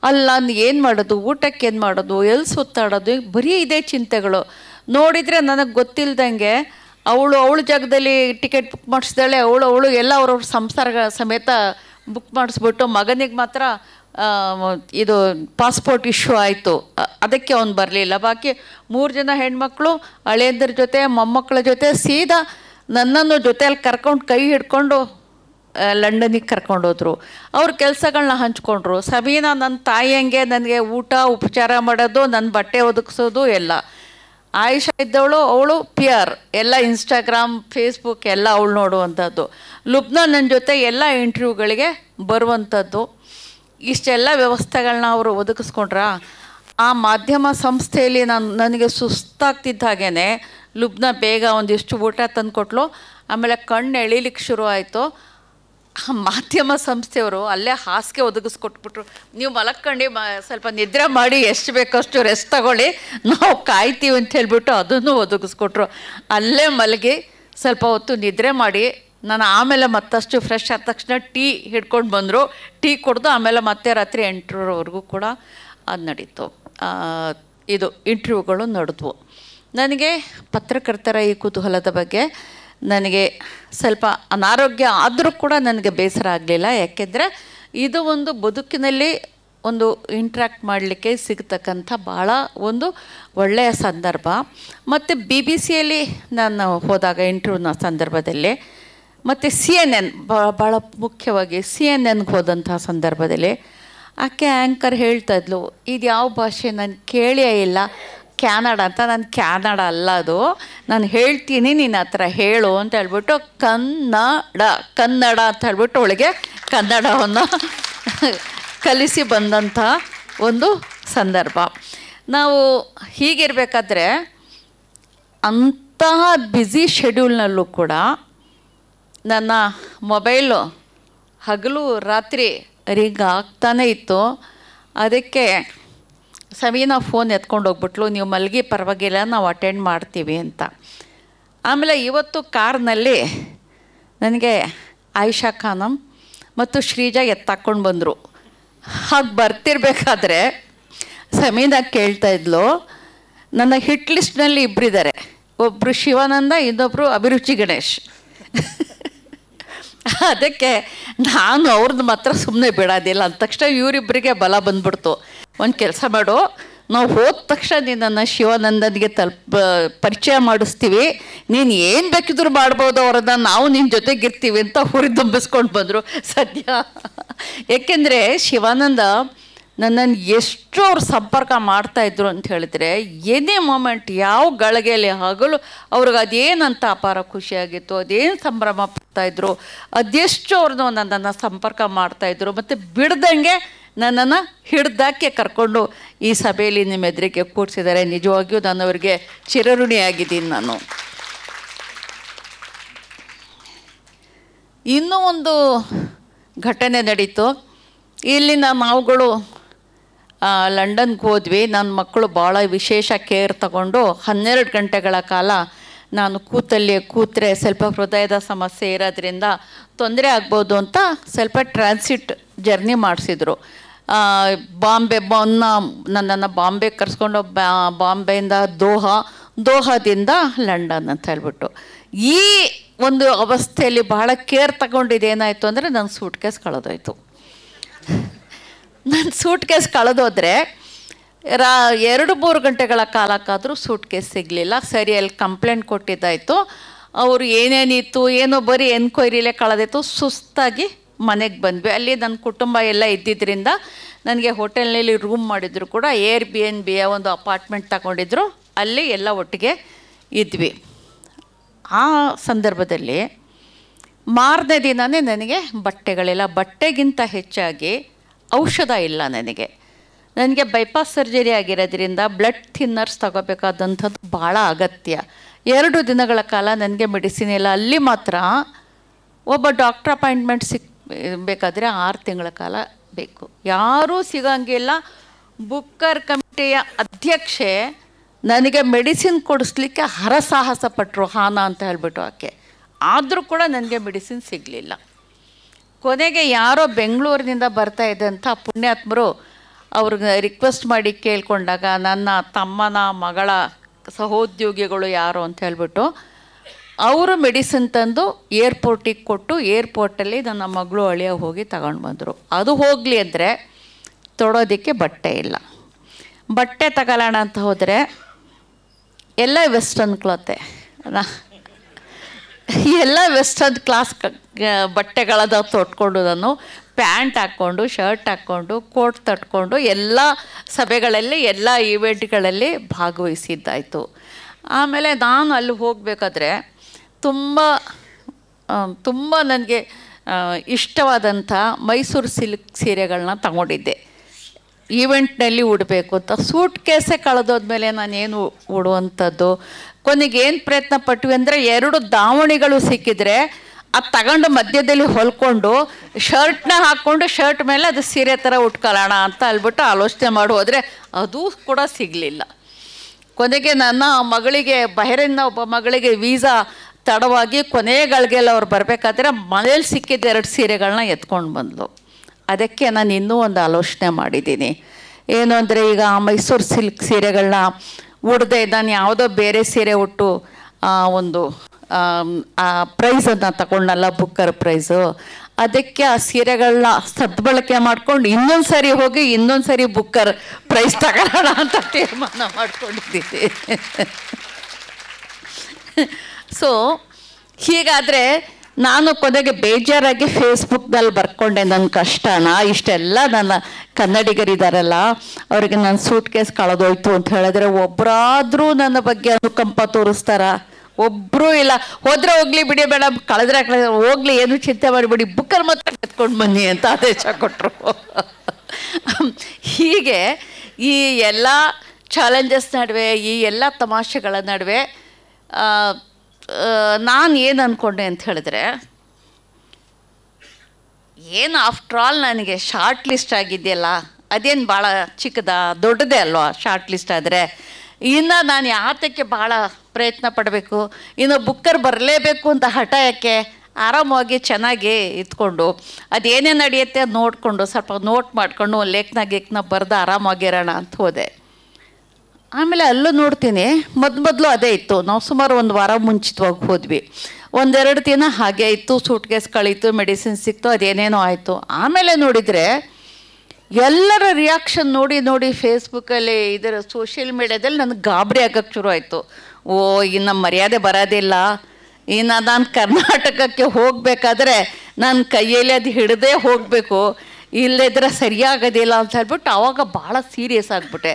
ಅಲ್ಲಿ ನಾನು ಏನು ಮಾಡೋದು, ಊಟಕ್ಕೆ ಏನು ಮಾಡೋದು, ಎಲ್ಲಿ ಸುತ್ತಾಡೋದು, ಬರೀ ಇದೇ ಚಿಂತೆಗಳು. ನೋಡಿದರೆ ನನಗೆ ಗೊತ್ತಿಲ್ದಂಗೆ ಅವಳ ಜಾಗದಲ್ಲಿ ಟಿಕೆಟ್ ಬುಕ್ ಮಾಡಿಸ್ದಾಳೆ. ಅವಳು ಎಲ್ಲ ಅವ್ರವ್ರ ಸಂಸಾರ ಸಮೇತ ಬುಕ್ ಮಾಡಿಸ್ಬಿಟ್ಟು ಮಗನಿಗೆ ಮಾತ್ರ ಇದು ಪಾಸ್ಪೋರ್ಟ್ ಇಶ್ಯೂ ಆಯಿತು, ಅದಕ್ಕೆ ಅವನು ಬರಲಿಲ್ಲ. ಬಾಕಿ 3 ಜನ ಹೆಣ್ಮಕ್ಳು ಹಳೆಯದ್ರ ಜೊತೆ ಮೊಮ್ಮಕ್ಕಳ ಜೊತೆ ಸೀದಾ ನನ್ನನ್ನು ಜೊತೆಯಲ್ಲಿ ಕರ್ಕೊಂಡು ಕೈ ಹಿಡ್ಕೊಂಡು ಲಂಡನಿಗೆ ಕರ್ಕೊಂಡೋದ್ರು. ಅವ್ರ ಕೆಲಸಗಳನ್ನ ಹಂಚ್ಕೊಂಡ್ರು. ಸಮೀನಾ ನನ್ನ ತಾಯಿಯಂಗೆ ನನಗೆ ಊಟ ಉಪಚಾರ ಮಾಡೋದು, ನನ್ನ ಬಟ್ಟೆ ಒದಗಿಸೋದು ಎಲ್ಲ. ಆಯಿಷಾ ಇದ್ದವಳು, ಅವಳು PR, ಎಲ್ಲ ಇನ್ಸ್ಟಾಗ್ರಾಮ್ ಫೇಸ್ಬುಕ್ ಎಲ್ಲ ಅವಳು ನೋಡುವಂಥದ್ದು. ಲುಬ್ನಾ ನನ್ನ ಜೊತೆ ಎಲ್ಲ ಇಂಟರ್ವ್ಯೂಗಳಿಗೆ ಬರುವಂಥದ್ದು. ಇಷ್ಟೆಲ್ಲ ವ್ಯವಸ್ಥೆಗಳನ್ನ ಅವರು ಒದಗಿಸ್ಕೊಂಡ್ರ. ಆ ಮಾಧ್ಯಮ ಸಂಸ್ಥೆಯಲ್ಲಿ ನನಗೆ ಸುಸ್ತಾಗ್ತಿದ್ದ ಹಾಗೇ ಲುಬ್ನಾ ಬೇಗ ಒಂದಿಷ್ಟು ಊಟ ತಂದು ಕೊಟ್ಲು. ಆಮೇಲೆ ಕಣ್ಣು ಎಳೀಲಿಕ್ಕೆ ಶುರು ಆಯಿತು. ಆ ಮಾಧ್ಯಮ ಸಂಸ್ಥೆಯವರು ಅಲ್ಲೇ ಹಾಸಿಗೆ ಒದಗಿಸ್ಕೊಟ್ಬಿಟ್ರು. ನೀವು ಮಲಕ್ಕೊಂಡು ಸ್ವಲ್ಪ ನಿದ್ರೆ ಮಾಡಿ, ಎಷ್ಟು ಬೇಕಷ್ಟು ರೆಸ್ಟ್ ತಗೊಳ್ಳಿ, ನಾವು ಕಾಯ್ತೀವಿ ಅಂತ ಹೇಳಿಬಿಟ್ಟು ಅದನ್ನು ಒದಗಿಸ್ಕೊಟ್ರು. ಅಲ್ಲೇ ಮಲಗಿ ಸ್ವಲ್ಪ ಹೊತ್ತು ನಿದ್ರೆ ಮಾಡಿ ನಾನು ಆಮೇಲೆ ಮತ್ತಷ್ಟು ಫ್ರೆಶ್ ಆದ ತಕ್ಷಣ ಟೀ ಹಿಡ್ಕೊಂಡು ಬಂದರು. ಟೀ ಕುಡ್ದು ಆಮೇಲೆ ಮತ್ತೆ ರಾತ್ರಿ 8ರವರೆಗೂ ಕೂಡ ಅದು ನಡೀತು. ಇದು ಇಂಟರ್ವ್ಯೂಗಳು ನಡೆದ್ವು. ನನಗೆ ಪತ್ರಕರ್ತರ ಈ ಕುತೂಹಲದ ಬಗ್ಗೆ ನನಗೆ ಸ್ವಲ್ಪ ಅನಾರೋಗ್ಯ ಆದರೂ ಕೂಡ ನನಗೆ ಬೇಸರ ಆಗಲಿಲ್ಲ. ಯಾಕೆಂದರೆ ಇದು ಒಂದು ಬದುಕಿನಲ್ಲಿ ಒಂದು ಇಂಟ್ರ್ಯಾಕ್ಟ್ ಮಾಡಲಿಕ್ಕೆ ಸಿಗ್ತಕ್ಕಂಥ ಭಾಳ ಒಂದು ಒಳ್ಳೆಯ ಸಂದರ್ಭ. ಮತ್ತು BBC ನಾನು ಹೋದಾಗ ಇಂಟರ್ವ್ಯೂನ ಸಂದರ್ಭದಲ್ಲಿ, ಮತ್ತು CNN ಭಾಳ ಮುಖ್ಯವಾಗಿ CNN ಹೋದಂಥ ಸಂದರ್ಭದಲ್ಲಿ ಆಕೆ ಆ್ಯಂಕರ್ ಹೇಳ್ತಾ ಇದ್ಲು, ಇದು ಯಾವ ಭಾಷೆ ನಾನು ಕೇಳೇ ಇಲ್ಲ, ಕ್ಯಾನಡ ಅಂತ. ನಾನು ಕ್ಯಾನಡ ಅಲ್ಲ ಅದು, ನಾನು ಹೇಳ್ತೀನಿ, ನೀನು ಆ ಥರ ಹೇಳು ಅಂತ ಹೇಳ್ಬಿಟ್ಟು ಕನ್ನಡ ಅಂತ ಹೇಳ್ಬಿಟ್ಟು ಅವಳಿಗೆ ಕನ್ನಡವನ್ನು ಕಲಿಸಿ ಬಂದಂಥ ಒಂದು ಸಂದರ್ಭ. ನಾವು ಹೀಗಿರಬೇಕಾದ್ರೆ ಅಂತಹ ಬ್ಯುಸಿ ಶೆಡ್ಯೂಲ್ನಲ್ಲೂ ಕೂಡ ನನ್ನ ಮೊಬೈಲು ಹಗಲು ರಾತ್ರಿ ರಿಂಗ್ ಆಗ್ತಾನೇ ಇತ್ತು. ಅದಕ್ಕೆ ಸಮೀನಾ ಫೋನ್ ಎತ್ಕೊಂಡು ಹೋಗ್ಬಿಟ್ಲು, ನೀವು ಮಲಗಿ ಪರವಾಗಿಲ್ಲ, ನಾವು ಅಟೆಂಡ್ ಮಾಡ್ತೀವಿ ಅಂತ. ಆಮೇಲೆ ಇವತ್ತು ಕಾರ್ನಲ್ಲಿ ನನಗೆ ಆಯಿಷಾ ಖಾನಮ್ ಮತ್ತು ಶ್ರೀಜಾ ಎತ್ತಾಕೊಂಡು ಬಂದರು. ಹಾಗೆ ಬರ್ತಿರ್ಬೇಕಾದ್ರೆ ಸಮೀನಾ ಕೇಳ್ತಾ ಇದ್ಲು, ನನ್ನ ಹಿಟ್ ಲಿಸ್ಟ್ನಲ್ಲಿ ಇಬ್ಬರಿದ್ದಾರೆ, ಒಬ್ಬರು ಶಿವಾನಂದ, ಇನ್ನೊಬ್ಬರು ಅಭಿರುಚಿ ಗಣೇಶ್. ಅದಕ್ಕೆ ನಾನು ಅವ್ರದ್ದು ಮಾತ್ರ ಸುಮ್ಮನೆ ಬಿಡೋದಿಲ್ಲ. ಅಂದ ತಕ್ಷಣ ಇವರಿಬ್ಬರಿಗೆ ಬಲ ಬಂದ್ಬಿಡ್ತು. ಒಂದು ಕೆಲಸ ಮಾಡು, ನಾವು ಹೋದ ತಕ್ಷಣ ನಿನ್ನನ್ನು ಶಿವಾನಂದನಿಗೆ ಪರಿಚಯ ಮಾಡಿಸ್ತೀವಿ, ನೀನು ಏನು ಬೇಕಿದ್ರು ಮಾಡ್ಬೋದು ಅವ್ರನ್ನ, ನಾವು ನಿನ್ನ ಜೊತೆಗಿರ್ತೀವಿ ಅಂತ ಹುರಿದುಂಬಿಸ್ಕೊಂಡು ಬಂದರು. ಸದ್ಯ ಏಕೆಂದರೆ ಶಿವಾನಂದ ನನ್ನನ್ನು ಎಷ್ಟು ಅವ್ರು ಸಂಪರ್ಕ ಮಾಡ್ತಾಯಿದ್ರು ಅಂತ ಹೇಳಿದ್ರೆ, ಏನೇ ಮೂಮೆಂಟ್, ಯಾವ ಗಳಿಗೆಯಲ್ಲಿ ಹಗಲು ಅವ್ರಿಗೆ ಅದೇನಂತ ಅಪಾರ ಖುಷಿಯಾಗಿತ್ತು, ಅದೇನು ಸಂಭ್ರಮ ಪಡ್ತಾಯಿದ್ರು, ಅದೆಷ್ಟು ಅವ್ರನ್ನ ನನ್ನನ್ನು ಸಂಪರ್ಕ ಮಾಡ್ತಾಯಿದ್ರು. ಮತ್ತು ಬಿಡ್ದಂಗೆ ನನ್ನನ್ನು ಹಿಡ್ದಾಕೆ ಕರ್ಕೊಂಡು ಈ ಸಭೆಯಲ್ಲಿ ನಿಮ್ಮ ಎದುರಿಗೆ ಕೂರಿಸಿದ್ದಾರೆ. ನಿಜವಾಗಿಯೂ ನಾನು ಅವರಿಗೆ ಚಿರಋಣಿಯಾಗಿದ್ದೀನಿ. ನಾನು ಇನ್ನೂ ಒಂದು ಘಟನೆ ನಡೀತು. ಇಲ್ಲಿನ ನಾವುಗಳು ಲಂಡನ್ಗೆ ಹೋದ್ವಿ. ನನ್ನ ಮಕ್ಕಳು ಭಾಳ ವಿಶೇಷ ಕೇರ್ ತಗೊಂಡು 12 ಗಂಟೆಗಳ ಕಾಲ ನಾನು ಕೂತ್ರೆ ಸ್ವಲ್ಪ ಹೃದಯದ ಸಮಸ್ಯೆ ಇರೋದ್ರಿಂದ ತೊಂದರೆ ಆಗ್ಬೋದು ಅಂತ ಸ್ವಲ್ಪ ಟ್ರಾನ್ಸಿಟ್ ಜರ್ನಿ ಮಾಡಿಸಿದ್ರು. ನನ್ನನ್ನು ಬಾಂಬೆ ಕರ್ಸ್ಕೊಂಡು ಬಾಂಬೆಯಿಂದ ದೋಹಾದಿಂದ ಲಂಡನ್ ಅಂತ ಹೇಳ್ಬಿಟ್ಟು. ಈ ಒಂದು ಅವಸ್ಥೆಯಲ್ಲಿ ಬಹಳ ಕೇರ್ ತಗೊಂಡಿದ್ದು ಏನಾಯಿತು ಅಂದರೆ ನನ್ನ ಸೂಟ್ ಕೇಸ್ ಕಳೆದೋಯ್ತು. ನನ್ನ ಸೂಟ್ ಕೇಸ್ ಕಳೆದೋದ್ರೆ 2-3 ಗಂಟೆಗಳ ಕಾಲಕ್ಕಾದರೂ ಸೂಟ್ ಕೇಸ್ ಸಿಗಲಿಲ್ಲ. ಸರಿ, ಅಲ್ಲಿ ಕಂಪ್ಲೇಂಟ್ ಕೊಟ್ಟಿದ್ದಾಯಿತು. ಅವರು ಏನೇನಿತ್ತು ಏನೋ ಬರೀ ಎನ್ಕ್ವೈರಿಲೇ ಕಳೆದಿತ್ತು. ಸುಸ್ತಾಗಿ ಮನೆಗೆ ಬಂದ್ವಿ. ಅಲ್ಲಿ ನನ್ನ ಕುಟುಂಬ ಎಲ್ಲ ಇದ್ದಿದ್ದರಿಂದ ನನಗೆ ಹೋಟೆಲ್ನಲ್ಲಿ ರೂಮ್ ಮಾಡಿದ್ರು ಕೂಡ Airbnb ಒಂದು ಅಪಾರ್ಟ್ಮೆಂಟ್ ತಗೊಂಡಿದ್ರು. ಅಲ್ಲಿ ಎಲ್ಲ ಒಟ್ಟಿಗೆ ಇದ್ವಿ. ಆ ಸಂದರ್ಭದಲ್ಲಿ ಮಾರನೇ ದಿನವೇ ನನಗೆ ಬಟ್ಟೆಗಳಿಲ್ಲ. ಬಟ್ಟೆಗಿಂತ ಹೆಚ್ಚಾಗಿ ಔಷಧ ಇಲ್ಲ. ನನಗೆ ಬೈಪಾಸ್ ಸರ್ಜರಿ ಆಗಿರೋದ್ರಿಂದ ಬ್ಲಡ್ ಥಿನ್ನರ್ಸ್ ತಗೋಬೇಕಾದಂಥದ್ದು ಭಾಳ ಅಗತ್ಯ. 2 ದಿನಗಳ ಕಾಲ ನನಗೆ ಮೆಡಿಸಿನ್ ಇಲ್ಲ. ಅಲ್ಲಿ ಮಾತ್ರ ಒಬ್ಬ ಡಾಕ್ಟ್ರ್ ಅಪಾಯಿಂಟ್ಮೆಂಟ್ ಬೇಕಾದರೆ 6 ತಿಂಗಳ ಕಾಲ ಬೇಕು. ಯಾರೂ ಸಿಗೋಂಗಿಲ್ಲ. ಬುಕ್ಕರ್ ಕಮಿಟಿಯ ಅಧ್ಯಕ್ಷೆ ನನಗೆ ಮೆಡಿಸಿನ್ ಕೊಡಿಸ್ಲಿಕ್ಕೆ ಹರಸಾಹಸ ಪಟ್ಟರು, ಹಾನ ಅಂತ ಹೇಳ್ಬಿಟ್ಟು ಆಕೆ. ಆದರೂ ಕೂಡ ನನಗೆ ಮೆಡಿಸಿನ್ ಸಿಗಲಿಲ್ಲ. ಕೊನೆಗೆ ಯಾರೋ ಬೆಂಗಳೂರಿನಿಂದ ಬರ್ತಾ ಇದ್ದಂಥ ಪುಣ್ಯಾತ್ಮರು ಅವ್ರಿಗೆ ರಿಕ್ವೆಸ್ಟ್ ಮಾಡಿ ಕೇಳ್ಕೊಂಡಾಗ ನನ್ನ ತಮ್ಮನ ಮಗಳ ಸಹೋದ್ಯೋಗಿಗಳು ಯಾರು ಅಂತ ಹೇಳ್ಬಿಟ್ಟು ಅವರು ಮೆಡಿಸಿನ್ ತಂದು ಏರ್ಪೋರ್ಟಿಗೆ ಕೊಟ್ಟು, ಏರ್ಪೋರ್ಟಲ್ಲಿ ನನ್ನ ಮಗಳು ಅಳಿಯ ಹೋಗಿ ತಗೊಂಡು ಬಂದರು. ಅದು ಹೋಗಲಿ ಅಂದರೆ ತೊಡೋದಕ್ಕೆ ಬಟ್ಟೆ ಇಲ್ಲ. ಬಟ್ಟೆ ತಗೊಳ್ಳೋಣ ಅಂತ ಹೋದರೆ ಎಲ್ಲ ವೆಸ್ಟರ್ನ್ ಕ್ಲಾತೆ, ಎಲ್ಲ ವೆಸ್ಟರ್ನ್ ಕ್ಲಾಸ್ ಬಟ್ಟೆಗಳದ ತೊಟ್ಕೊಂಡು ನಾನು ಪ್ಯಾಂಟ್ ಹಾಕ್ಕೊಂಡು, ಶರ್ಟ್ ಹಾಕ್ಕೊಂಡು, ಕೋಟ್ ತಟ್ಕೊಂಡು ಎಲ್ಲ ಸಭೆಗಳಲ್ಲಿ ಎಲ್ಲ ಈವೆಂಟ್ಗಳಲ್ಲಿ ಭಾಗವಹಿಸಿದ್ದಾಯಿತು. ಆಮೇಲೆ ನಾನು ಅಲ್ಲಿ ಹೋಗಬೇಕಾದ್ರೆ ತುಂಬ ನನಗೆ ಇಷ್ಟವಾದಂಥ ಮೈಸೂರು ಸಿಲ್ಕ್ ಸೀರೆಗಳನ್ನ ತಗೊಂಡಿದ್ದೆ. ಈವೆಂಟ್ನಲ್ಲಿ ಉಡಬೇಕು ಅಂತ. ಸೂಟ್ ಕೇಸೇ ಕಳೆದೋದ್ಮೇಲೆ ನಾನೇನು ಉಡುವಂಥದ್ದು. ಕೊನೆಗೆ ಏನು ಪ್ರಯತ್ನ ಪಟ್ವಿ ಅಂದರೆ 2 ದಾವಣಿಗಳು ಸಿಕ್ಕಿದ್ರೆ ಅದು ತಗೊಂಡು ಮಧ್ಯದಲ್ಲಿ ಹೊಲ್ಕೊಂಡು ಶರ್ಟ್ನ ಹಾಕ್ಕೊಂಡು ಶರ್ಟ್ ಮೇಲೆ ಅದು ಸೀರೆ ಥರ ಉಟ್ಕೊಳ್ಳೋಣ ಅಂತ ಅಲ್ಬಿಟ್ಟು ಆಲೋಚನೆ ಮಾಡಿ ಹೋದರೆ ಅದೂ ಕೂಡ ಸಿಗಲಿಲ್ಲ. ಕೊನೆಗೆ ನನ್ನ ಮಗಳಿಗೆ, ಬಹರೇನ್ನ ಒಬ್ಬ ಮಗಳಿಗೆ ವೀಸಾ ತಡವಾಗಿ ಕೊನೆಗಳಿಗೆಲ್ಲ ಅವ್ರು ಬರಬೇಕಾದ್ರೆ ಮನೇಲಿ ಸಿಕ್ಕಿದ್ದ 2 ಸೀರೆಗಳನ್ನ ಎತ್ಕೊಂಡು ಬಂದಳು. ಅದಕ್ಕೆ ನಾನು ಇನ್ನೂ ಒಂದು ಆಲೋಚನೆ ಮಾಡಿದ್ದೀನಿ. ಏನು ಅಂದರೆ, ಈಗ ಮೈಸೂರು ಸಿಲ್ಕ್ ಸೀರೆಗಳನ್ನ ಉಡದೆ ನಾನು ಯಾವುದೋ ಬೇರೆ ಸೀರೆ ಉಟ್ಟು ಒಂದು ಪ್ರೈಸನ್ನು ತಗೊಂಡಲ್ಲ, ಬುಕ್ಕರ್ ಪ್ರೈಸು. ಅದಕ್ಕೆ ಆ ಸೀರೆಗಳನ್ನ ಸದ್ಬಳಕೆ ಮಾಡ್ಕೊಂಡು ಇನ್ನೊಂದು ಸರಿ ಹೋಗಿ ಇನ್ನೊಂದು ಸರಿ ಬುಕ್ಕರ್ ಪ್ರೈಸ್ ತಗೊಳ್ಳೋಣ ಅಂತ ತೀರ್ಮಾನ ಮಾಡ್ಕೊಂಡಿದ್ದೀನಿ. ಸೊ ಹೀಗಾದರೆ ನಾನು ಕೊನೆಗೆ ಬೇಜಾರಾಗಿ ಫೇಸ್ಬುಕ್ನಲ್ಲಿ ಬರ್ಕೊಂಡೆ ನನ್ನ ಕಷ್ಟನ. ಇಷ್ಟೆಲ್ಲ ನನ್ನ ಕನ್ನಡಿಗರಿದ್ದಾರಲ್ಲ, ಅವರಿಗೆ ನನ್ನ ಸೂಟ್ ಕೇಸ್ ಕಳೆದೋಯ್ತು ಅಂತ ಹೇಳಿದ್ರೆ ಒಬ್ಬರಾದರೂ ನನ್ನ ಬಗ್ಗೆ ಅನುಕಂಪ ತೋರಿಸ್ತಾರ? ಒಬ್ಬರೂ ಇಲ್ಲ. ಹೋದರೆ ಹೋಗಲಿ ಬಿಡಿ, ಬೇಡ ಕಳೆದ್ರೆ ಹೋಗಲಿ, ಏನು ಚಿಂತೆ ಮಾಡಿಬಿಡಿ, ಬುಕ್ಕರ್ ಮಾತ್ರ ಎತ್ಕೊಂಡು ಬನ್ನಿ ಅಂತ ಆದೇಶ ಕೊಟ್ಟರು. ಹೀಗೆ ಈ ಎಲ್ಲ ಚಾಲೆಂಜಸ್ ನಡುವೆ, ಈ ಎಲ್ಲ ತಮಾಷೆಗಳ ನಡುವೆ ನಾನು ಏನು ಅಂದ್ಕೊಂಡೆ ಅಂತ ಹೇಳಿದ್ರೆ, ಏನು ಆಫ್ಟರ್ ಆಲ್ ನನಗೆ ಶಾರ್ಟ್ ಲಿಸ್ಟ್ ಆಗಿದೆಯಲ್ಲ, ಅದೇನು ಭಾಳ ಚಿಕ್ಕದ, ದೊಡ್ಡದೇ ಅಲ್ವಾ ಶಾರ್ಟ್ ಲಿಸ್ಟ್ ಆದರೆ. ಇನ್ನು ನಾನು ಯಾತಕ್ಕೆ ಭಾಳ ಪ್ರಯತ್ನ ಪಡಬೇಕು, ಇನ್ನು ಬುಕ್ಕರ್ ಬರಲೇಬೇಕು ಅಂತ ಹಠ ಯಾಕೆ? ಆರಾಮವಾಗಿ ಚೆನ್ನಾಗಿ ಇದ್ಕೊಂಡು ಅದೇನೇ ನಡೆಯುತ್ತೆ ನೋಡಿಕೊಂಡು ಸ್ವಲ್ಪ ನೋಟ್ ಮಾಡಿಕೊಂಡು ಒಂದು ಲೇಖನ ಬರೆದು ಆರಾಮಾಗಿರೋಣ ಅಂತ ಹೋದೆ. ಆಮೇಲೆ ಅಲ್ಲೂ ನೋಡ್ತೀನಿ, ಮೊದಲು ಅದೇ ಇತ್ತು. ನಾವು ಸುಮಾರು 1 ವಾರ ಮುಂಚಿತವಾಗಿ ಹೋದ್ವಿ. 1-2 ದಿನ ಹಾಗೆ ಇತ್ತು. ಸೂಟ್ ಕೇಸ್ ಕಳೀತು, ಮೆಡಿಸಿನ್ ಸಿಕ್ತು, ಅದೇನೇನೋ ಆಯಿತು. ಆಮೇಲೆ ನೋಡಿದರೆ ಎಲ್ಲರ ರಿಯಾಕ್ಷನ್ ನೋಡಿ ಫೇಸ್ಬುಕ್ಕಲ್ಲಿ, ಇದರ ಸೋಷಿಯಲ್ ಮೀಡ್ಯಾದಲ್ಲಿ ನನಗೆ ಗಾಬರಿ ಆಗೋಕ್ಕೆ ಶುರು ಆಯಿತು. ಓ, ಇನ್ನು ಮರ್ಯಾದೆ ಬರೋದಿಲ್ಲ, ಇನ್ನು ನಾನು ಕರ್ನಾಟಕಕ್ಕೆ ಹೋಗಬೇಕಾದ್ರೆ ನನ್ನ ಕೈಯಲ್ಲಿ ಅದು ಹಿಡ್ದೇ ಹೋಗಬೇಕು, ಇಲ್ಲದಿದ್ರೆ ಸರಿಯಾಗೋದಿಲ್ಲ ಅಂತ ಹೇಳ್ಬಿಟ್ಟು ಆವಾಗ ಭಾಳ ಸೀರಿಯಸ್ ಆಗಿಬಿಟ್ಟೆ.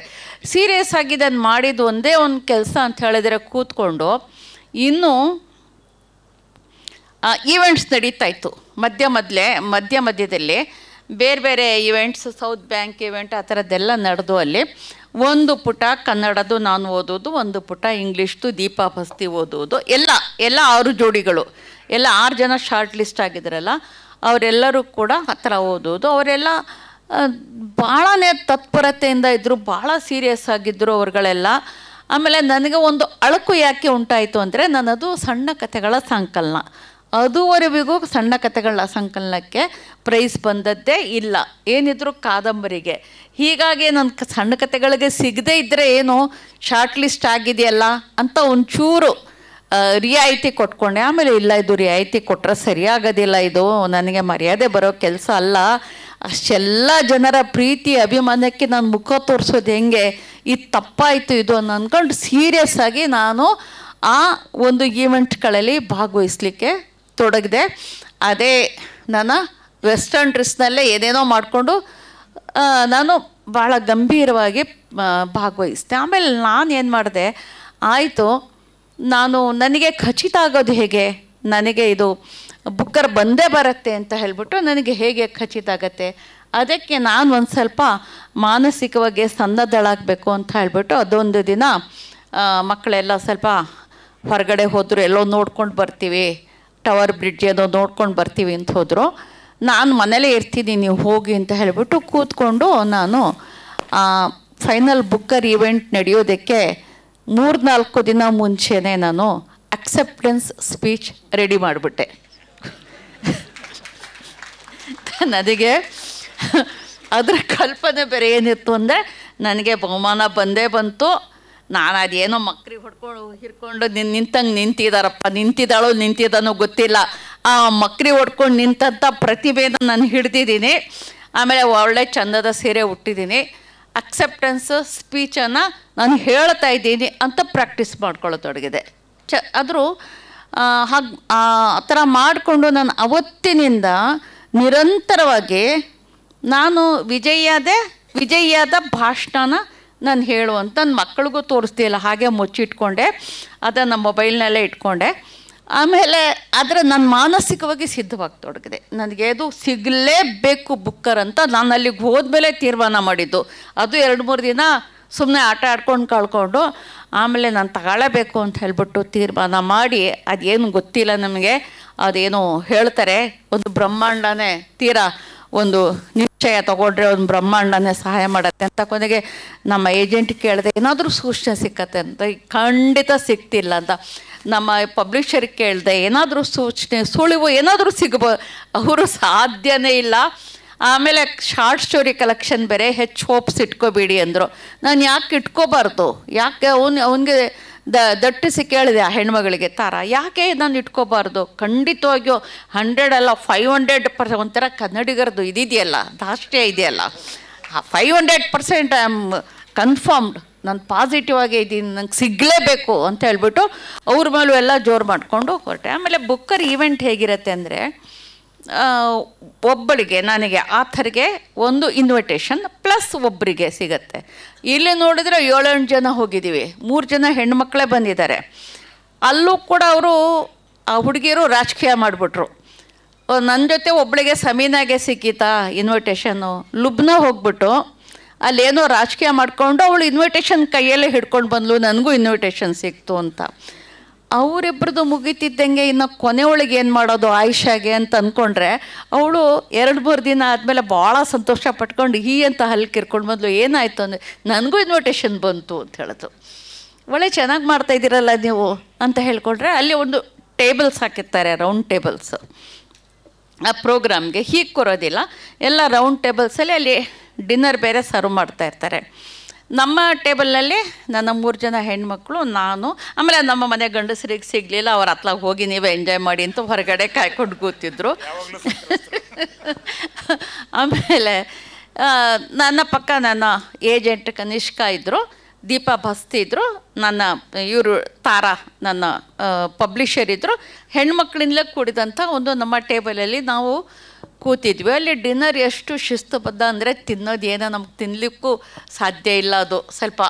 ಸೀರಿಯಸ್ ಆಗಿ ನಾನು ಮಾಡಿದ್ದು ಒಂದೇ ಒಂದು ಕೆಲಸ ಅಂತ ಹೇಳಿದ್ರೆ, ಕೂತ್ಕೊಂಡು ಇನ್ನೂ ಈವೆಂಟ್ಸ್ ನಡೀತಾಯಿತ್ತು ಮಧ್ಯದಲ್ಲಿ ಬೇರೆ ಬೇರೆ ಈವೆಂಟ್ಸ್, ಸೌತ್ ಬ್ಯಾಂಕ್ ಈವೆಂಟ್ ಆ ಥರದ್ದೆಲ್ಲ ನಡೆದು. ಅಲ್ಲಿ ಒಂದು ಪುಟ ಕನ್ನಡದು ನಾನು ಓದೋದು, ಒಂದು ಪುಟ ಇಂಗ್ಲೀಷ್ದು ದೀಪಾ ಬಸ್ತಿ ಓದೋದು, ಎಲ್ಲ 6 ಜೋಡಿಗಳು, ಎಲ್ಲ 6 ಜನ ಶಾರ್ಟ್ ಲಿಸ್ಟ್ ಆಗಿದ್ರಲ್ಲ, ಅವರೆಲ್ಲರೂ ಕೂಡ ಆ ಥರ ಓದೋದು. ಅವರೆಲ್ಲ ಭಾಳನೇ ತತ್ಪರತೆಯಿಂದ ಇದ್ದರು, ಭಾಳ ಸೀರಿಯಸ್ ಆಗಿದ್ದರು ಅವ್ರುಗಳೆಲ್ಲ. ಆಮೇಲೆ ನನಗೆ ಒಂದು ಅಳುಕು ಯಾಕೆ ಉಂಟಾಯಿತು ಅಂದರೆ ನನ್ನದು ಸಣ್ಣ ಕಥೆಗಳ ಸಂಕಲನ. ಅದುವರೆಗೂ ಸಣ್ಣ ಕಥೆಗಳ ಸಂಕಲನಕ್ಕೆ ಪ್ರೈಸ್ ಬಂದದ್ದೇ ಇಲ್ಲ, ಏನಿದ್ರು ಕಾದಂಬರಿಗೆ. ಹೀಗಾಗಿ ನನ್ನ ಸಣ್ಣ ಕಥೆಗಳಿಗೆ ಸಿಗದೇ ಇದ್ದರೆ ಏನು ಶಾರ್ಟ್ ಲಿಸ್ಟ್ ಆಗಿದೆಯಲ್ಲ ಅಂತ ಒಂಚೂರು ರಿಯಾಯಿತಿ ಕೊಟ್ಕೊಂಡೆ. ಆಮೇಲೆ ಇಲ್ಲ, ಇದು ರಿಯಾಯಿತಿ ಕೊಟ್ಟರೆ ಸರಿಯಾಗೋದಿಲ್ಲ, ಇದು ನನಗೆ ಮರ್ಯಾದೆ ಬರೋ ಕೆಲಸ ಅಲ್ಲ, ಅಷ್ಟೆಲ್ಲ ಜನರ ಪ್ರೀತಿ ಅಭಿಮಾನಕ್ಕೆ ನಾನು ಮುಖ ತೋರಿಸೋದು ಹೆಂಗೆ, ಇದು ತಪ್ಪಾಯಿತು ಇದು ಅಂದ್ಕೊಂಡು ಸೀರಿಯಸ್ ಆಗಿ ನಾನು ಆ ಒಂದು ಈವೆಂಟ್ಗಳಲ್ಲಿ ಭಾಗವಹಿಸಲಿಕ್ಕೆ ತೊಡಗಿದೆ. ಅದೇ ನನ್ನ ವೆಸ್ಟರ್ನ್ ಡ್ರೆಸ್ನಲ್ಲೇ ಏನೇನೋ ಮಾಡಿಕೊಂಡು ನಾನು ಭಾಳ ಗಂಭೀರವಾಗಿ ಭಾಗವಹಿಸಿದೆ. ಆಮೇಲೆ ನಾನು ಏನು ಮಾಡಿದೆ, ಆಯಿತು ನನಗೆ ಖಚಿತ ಆಗೋದು ಹೇಗೆ, ನನಗೆ ಇದು ಬುಕ್ಕರ್ ಬಂದೇ ಬರುತ್ತೆ ಅಂತ ಹೇಳಿಬಿಟ್ಟು ನನಗೆ ಹೇಗೆ ಖಚಿತ ಆಗುತ್ತೆ, ಅದಕ್ಕೆ ನಾನು ಒಂದು ಸ್ವಲ್ಪ ಮಾನಸಿಕವಾಗಿ ಸನ್ನದ್ಧಳಾಗಬೇಕು ಅಂತ ಹೇಳಿಬಿಟ್ಟು ಅದೊಂದು ದಿನ ಮಕ್ಕಳೆಲ್ಲ ಸ್ವಲ್ಪ ಹೊರಗಡೆ ಹೋದರು, ಎಲ್ಲೋ ನೋಡ್ಕೊಂಡು ಬರ್ತೀವಿ, ಟವರ್ ಬ್ರಿಡ್ಜ್ ಏನೋ ನೋಡ್ಕೊಂಡು ಬರ್ತೀವಿ ಅಂತ ಹೋದರು. ನಾನು ಮನೇಲೇ ಇರ್ತೀನಿ, ನೀವು ಹೋಗಿ ಅಂತ ಹೇಳಿಬಿಟ್ಟು ಕೂತ್ಕೊಂಡು ನಾನು ಫೈನಲ್ ಬುಕ್ಕರ್ ಈವೆಂಟ್ ನಡೆಯೋದಕ್ಕೆ 3-4 ದಿನ ಮುಂಚೆನೇ ನಾನು ಅಕ್ಸೆಪ್ಟೆನ್ಸ್ ಸ್ಪೀಚ್ ರೆಡಿ ಮಾಡಿಬಿಟ್ಟೆ. ನನಗೆ ಅದರ ಕಲ್ಪನೆ ಬೇರೆ ಏನಿತ್ತು ಅಂದರೆ, ನನಗೆ ಬಹುಮಾನ ಬಂದೇ ಬಂತು, ನಾನು ಅದೇನೋ ಮಕ್ರಿ ಹಿಡ್ಕೊಂಡು ನಿಂತಂಗೆ ನಿಂತಿದ್ದಾಳೋ ನಿಂತಿದ್ದಾನೋ ಗೊತ್ತಿಲ್ಲ, ಆ ಮಕ್ರಿ ಹೊಡ್ಕೊಂಡು ನಿಂತಂಥ ಪ್ರತಿಭೆನ ನಾನು ಹಿಡ್ದಿದ್ದೀನಿ. ಆಮೇಲೆ ಒಳ್ಳೆ ಚಂದದ ಸೀರೆ ಉಟ್ಟಿದ್ದೀನಿ, ಅಕ್ಸೆಪ್ಟೆನ್ಸ್ ಸ್ಪೀಚನ್ನು ನಾನು ಹೇಳ್ತಾ ಇದ್ದೀನಿ ಅಂತ ಪ್ರಾಕ್ಟೀಸ್ ಮಾಡ್ಕೊಳ್ಳೋತೊಡಗಿದೆ. ಆದರೂ ಹಾಗೆ ಆ ಥರ ಮಾಡಿಕೊಂಡು ನಾನು ಅವತ್ತಿನಿಂದ ನಿರಂತರವಾಗಿ ನಾನು ವಿಜಯಿಯಾದ ಭಾಷಣನ ನಾನು ಹೇಳುವಂತ ನನ್ನ ಮಕ್ಕಳಿಗೂ ತೋರಿಸ್ತಿಲ್ಲ, ಹಾಗೆ ಮುಚ್ಚಿಟ್ಕೊಂಡೆ, ಅದನ್ನು ಮೊಬೈಲ್ನಲ್ಲೇ ಇಟ್ಕೊಂಡೆ. ಆಮೇಲೆ ಆದರೆ ನಾನು ಮಾನಸಿಕವಾಗಿ ಸಿದ್ಧವಾಗ್ತೊಡಗಿದೆ, ನನಗೆ ಅದು ಸಿಗಲೇಬೇಕು ಬುಕ್ಕರ್ ಅಂತ ನಾನು ಅಲ್ಲಿಗೆ ಹೋದ್ಮೇಲೆ ತೀರ್ಮಾನ ಮಾಡಿದ್ದು. ಅದು 2-3 ದಿನ ಸುಮ್ಮನೆ ಆಟ ಆಡ್ಕೊಂಡು ಕಳ್ಕೊಂಡು ಆಮೇಲೆ ನಾನು ತಗೊಳ್ಳೇಬೇಕು ಅಂತ ಹೇಳ್ಬಿಟ್ಟು ತೀರ್ಮಾನ ಮಾಡಿ, ಅದೇನು ಗೊತ್ತಿಲ್ಲ ನಮಗೆ, ಅದೇನು ಹೇಳ್ತಾರೆ ಒಂದು ಬ್ರಹ್ಮಾಂಡನೇ ತೀರಾ ಒಂದು ನಿಶ್ಚಯ ತಗೊಂಡ್ರೆ ಒಂದು ಬ್ರಹ್ಮಾಂಡನೇ ಸಹಾಯ ಮಾಡುತ್ತೆ ಅಂತ. ಕೊನೆಗೆ ನಮ್ಮ ಏಜೆಂಟ್ ಕೇಳಿದೆ, ಏನಾದರೂ ಸೂಚನೆ ಸಿಕ್ಕತ್ತೆ ಅಂತ. ಖಂಡಿತ ಸಿಗ್ತಿಲ್ಲ ಅಂತ. ನಮ್ಮ ಪಬ್ಲಿಷರಿಗೆ ಕೇಳಿದೆ, ಏನಾದರೂ ಸೂಚನೆ ಸುಳಿವು ಏನಾದರೂ ಸಿಗ್ಬೋದು, ಅವರು ಸಾಧ್ಯನೇ ಇಲ್ಲ. ಆಮೇಲೆ ಶಾರ್ಟ್ ಸ್ಟೋರಿ ಕಲೆಕ್ಷನ್ ಬೇರೆ, ಹೆಚ್ಚು ಹೋಪ್ಸ್ ಇಟ್ಕೋಬೇಡಿ ಅಂದರು. ನಾನು ಯಾಕೆ ಇಟ್ಕೋಬಾರ್ದು, ಯಾಕೆ ಅವನಿಗೆ ದಟ್ಟಿಸಿ ಕೇಳಿದೆ ಆ ಹೆಣ್ಮಗಳಿಗೆ, ತಾರಾ ಯಾಕೆ ನಾನು ಇಟ್ಕೋಬಾರ್ದು, ಖಂಡಿತವಾಗಿಯೂ 100 ಅಲ್ಲ 500% ಒಂಥರ ಕನ್ನಡಿಗರದು ಇದೆಯಲ್ಲ, ದಾಷ್ಟ್ಯ ಇದೆಯಲ್ಲ, 500% ಐ ಆಮ್ ಕನ್ಫರ್ಮ್ಡ್, ನಾನು ಪಾಸಿಟಿವ್ ಆಗಿ ಇದ್ದೀನಿ, ನಂಗೆ ಸಿಗಲೇಬೇಕು ಅಂತ ಹೇಳ್ಬಿಟ್ಟು ಅವ್ರ ಮೇಲೂ ಎಲ್ಲ ಜೋರು ಮಾಡಿಕೊಂಡು ಹೊರಟೆ. ಆಮೇಲೆ ಬುಕ್ಕರ್ ಈವೆಂಟ್ ಹೇಗಿರುತ್ತೆ ಅಂದರೆ, ಒಬ್ಬಳಿಗೆ ನನಗೆ ಆಥರ್ಗೆ ಒಂದು ಇನ್ವಿಟೇಷನ್ ಪ್ಲಸ್ ಒಬ್ಬರಿಗೆ ಸಿಗತ್ತೆ. ಇಲ್ಲಿ ನೋಡಿದರೆ 7-8 ಜನ ಹೋಗಿದ್ದೀವಿ, 3 ಜನ ಹೆಣ್ಮಕ್ಳೇ ಬಂದಿದ್ದಾರೆ. ಅಲ್ಲೂ ಕೂಡ ಅವರು ಆ ಹುಡುಗಿಯರು ರಾಜಕೀಯ ಮಾಡಿಬಿಟ್ರು. ನನ್ನ ಜೊತೆ ಒಬ್ಬಳಿಗೆ ಸಮೀನಾಗೆ ಸಿಕ್ಕಿತಾ ಇನ್ವಿಟೇಷನ್ನು, ಲುಬ್ನ ಹೋಗ್ಬಿಟ್ಟು ಅಲ್ಲೇನೋ ರಾಜಕೀಯ ಮಾಡಿಕೊಂಡು ಅವಳು ಇನ್ವಿಟೇಷನ್ ಕೈಯಲ್ಲೇ ಹಿಡ್ಕೊಂಡು ಬಂದ್ಲು, ನನಗೂ ಇನ್ವಿಟೇಷನ್ ಸಿಕ್ತು ಅಂತ. ಅವರಿಬ್ಬರದು ಮುಗಿತಿದ್ದಂಗೆ ಇನ್ನು ಕೊನೆಯೊಳಗೆ ಏನು ಮಾಡೋದು ಆಯಿಷಾಗೆ ಅಂತ ಅಂದ್ಕೊಂಡ್ರೆ, ಅವಳು 2-3 ದಿನ ಆದಮೇಲೆ ಭಾಳ ಸಂತೋಷ ಪಟ್ಕೊಂಡು ಅಂತ ಹಲ್ಕಿರ್ಕೊಂಡು ಬಂದ್ಲು. ಏನಾಯಿತು ಅಂದರೆ, ನನಗೂ ಇನ್ವಿಟೇಷನ್ ಬಂತು ಅಂತ ಹೇಳಿದ್ರು. ಒಳ್ಳೆ ಚೆನ್ನಾಗಿ ಮಾಡ್ತಾಯಿದ್ದೀರಲ್ಲ ನೀವು ಅಂತ ಹೇಳ್ಕೊಂಡ್ರೆ, ಅಲ್ಲಿ ಒಂದು ಟೇಬಲ್ಸ್ ಹಾಕಿರ್ತಾರೆ, ರೌಂಡ್ ಟೇಬಲ್ಸ್. ಆ ಪ್ರೋಗ್ರಾಮ್ಗೆ ಹೀಗೆ ಕೊರೋದಿಲ್ಲ, ಎಲ್ಲ ರೌಂಡ್ ಟೇಬಲ್ಸಲ್ಲಿ ಅಲ್ಲಿ ಡಿನ್ನರ್ ಬೇರೆ ಸರ್ವ್ ಮಾಡ್ತಾಯಿರ್ತಾರೆ. ನಮ್ಮ ಟೇಬಲ್ನಲ್ಲಿ ನನ್ನ 3 ಜನ ಹೆಣ್ಮಕ್ಳು, ನಾನು, ಆಮೇಲೆ ನಮ್ಮ ಮನೆ ಗಂಡಸರಿಗೆ ಸಿಗಲಿಲ್ಲ, ಅವ್ರ ಹತ್ಲಾಗ ಹೋಗಿ ನೀವೇ ಎಂಜಾಯ್ ಮಾಡಿ ಅಂತ ಹೊರಗಡೆ ಕಾಯ್ಕೊಂಡು ಕೂತಿದ್ರು. ಆಮೇಲೆ ನನ್ನ ಪಕ್ಕ ನನ್ನ ಏಜೆಂಟ್ ಕನಿಷ್ಕಾ ಇದ್ದರು, ದೀಪಾ ಬಸ್ತಿ ಇದ್ದರು, ನನ್ನ ಇವರು ತಾರಾ ನನ್ನ ಪಬ್ಲಿಷರ್ ಇದ್ದರು. ಹೆಣ್ಮಕ್ಳಿಂದಲೇ ಕೂಡಿದಂಥ ಒಂದು ನಮ್ಮ ಟೇಬಲಲ್ಲಿ ನಾವು ಕೂತಿದ್ವಿ. ಅಲ್ಲಿ ಡಿನ್ನರ್ ಎಷ್ಟು ಶಿಸ್ತುಬದ್ಧ ಅಂದರೆ, ತಿನ್ನೋದು ಏನೋ ನಮ್ಗೆ ತಿನ್ನಲಿಕ್ಕೂ ಸಾಧ್ಯ ಇಲ್ಲ, ಅದು ಸ್ವಲ್ಪ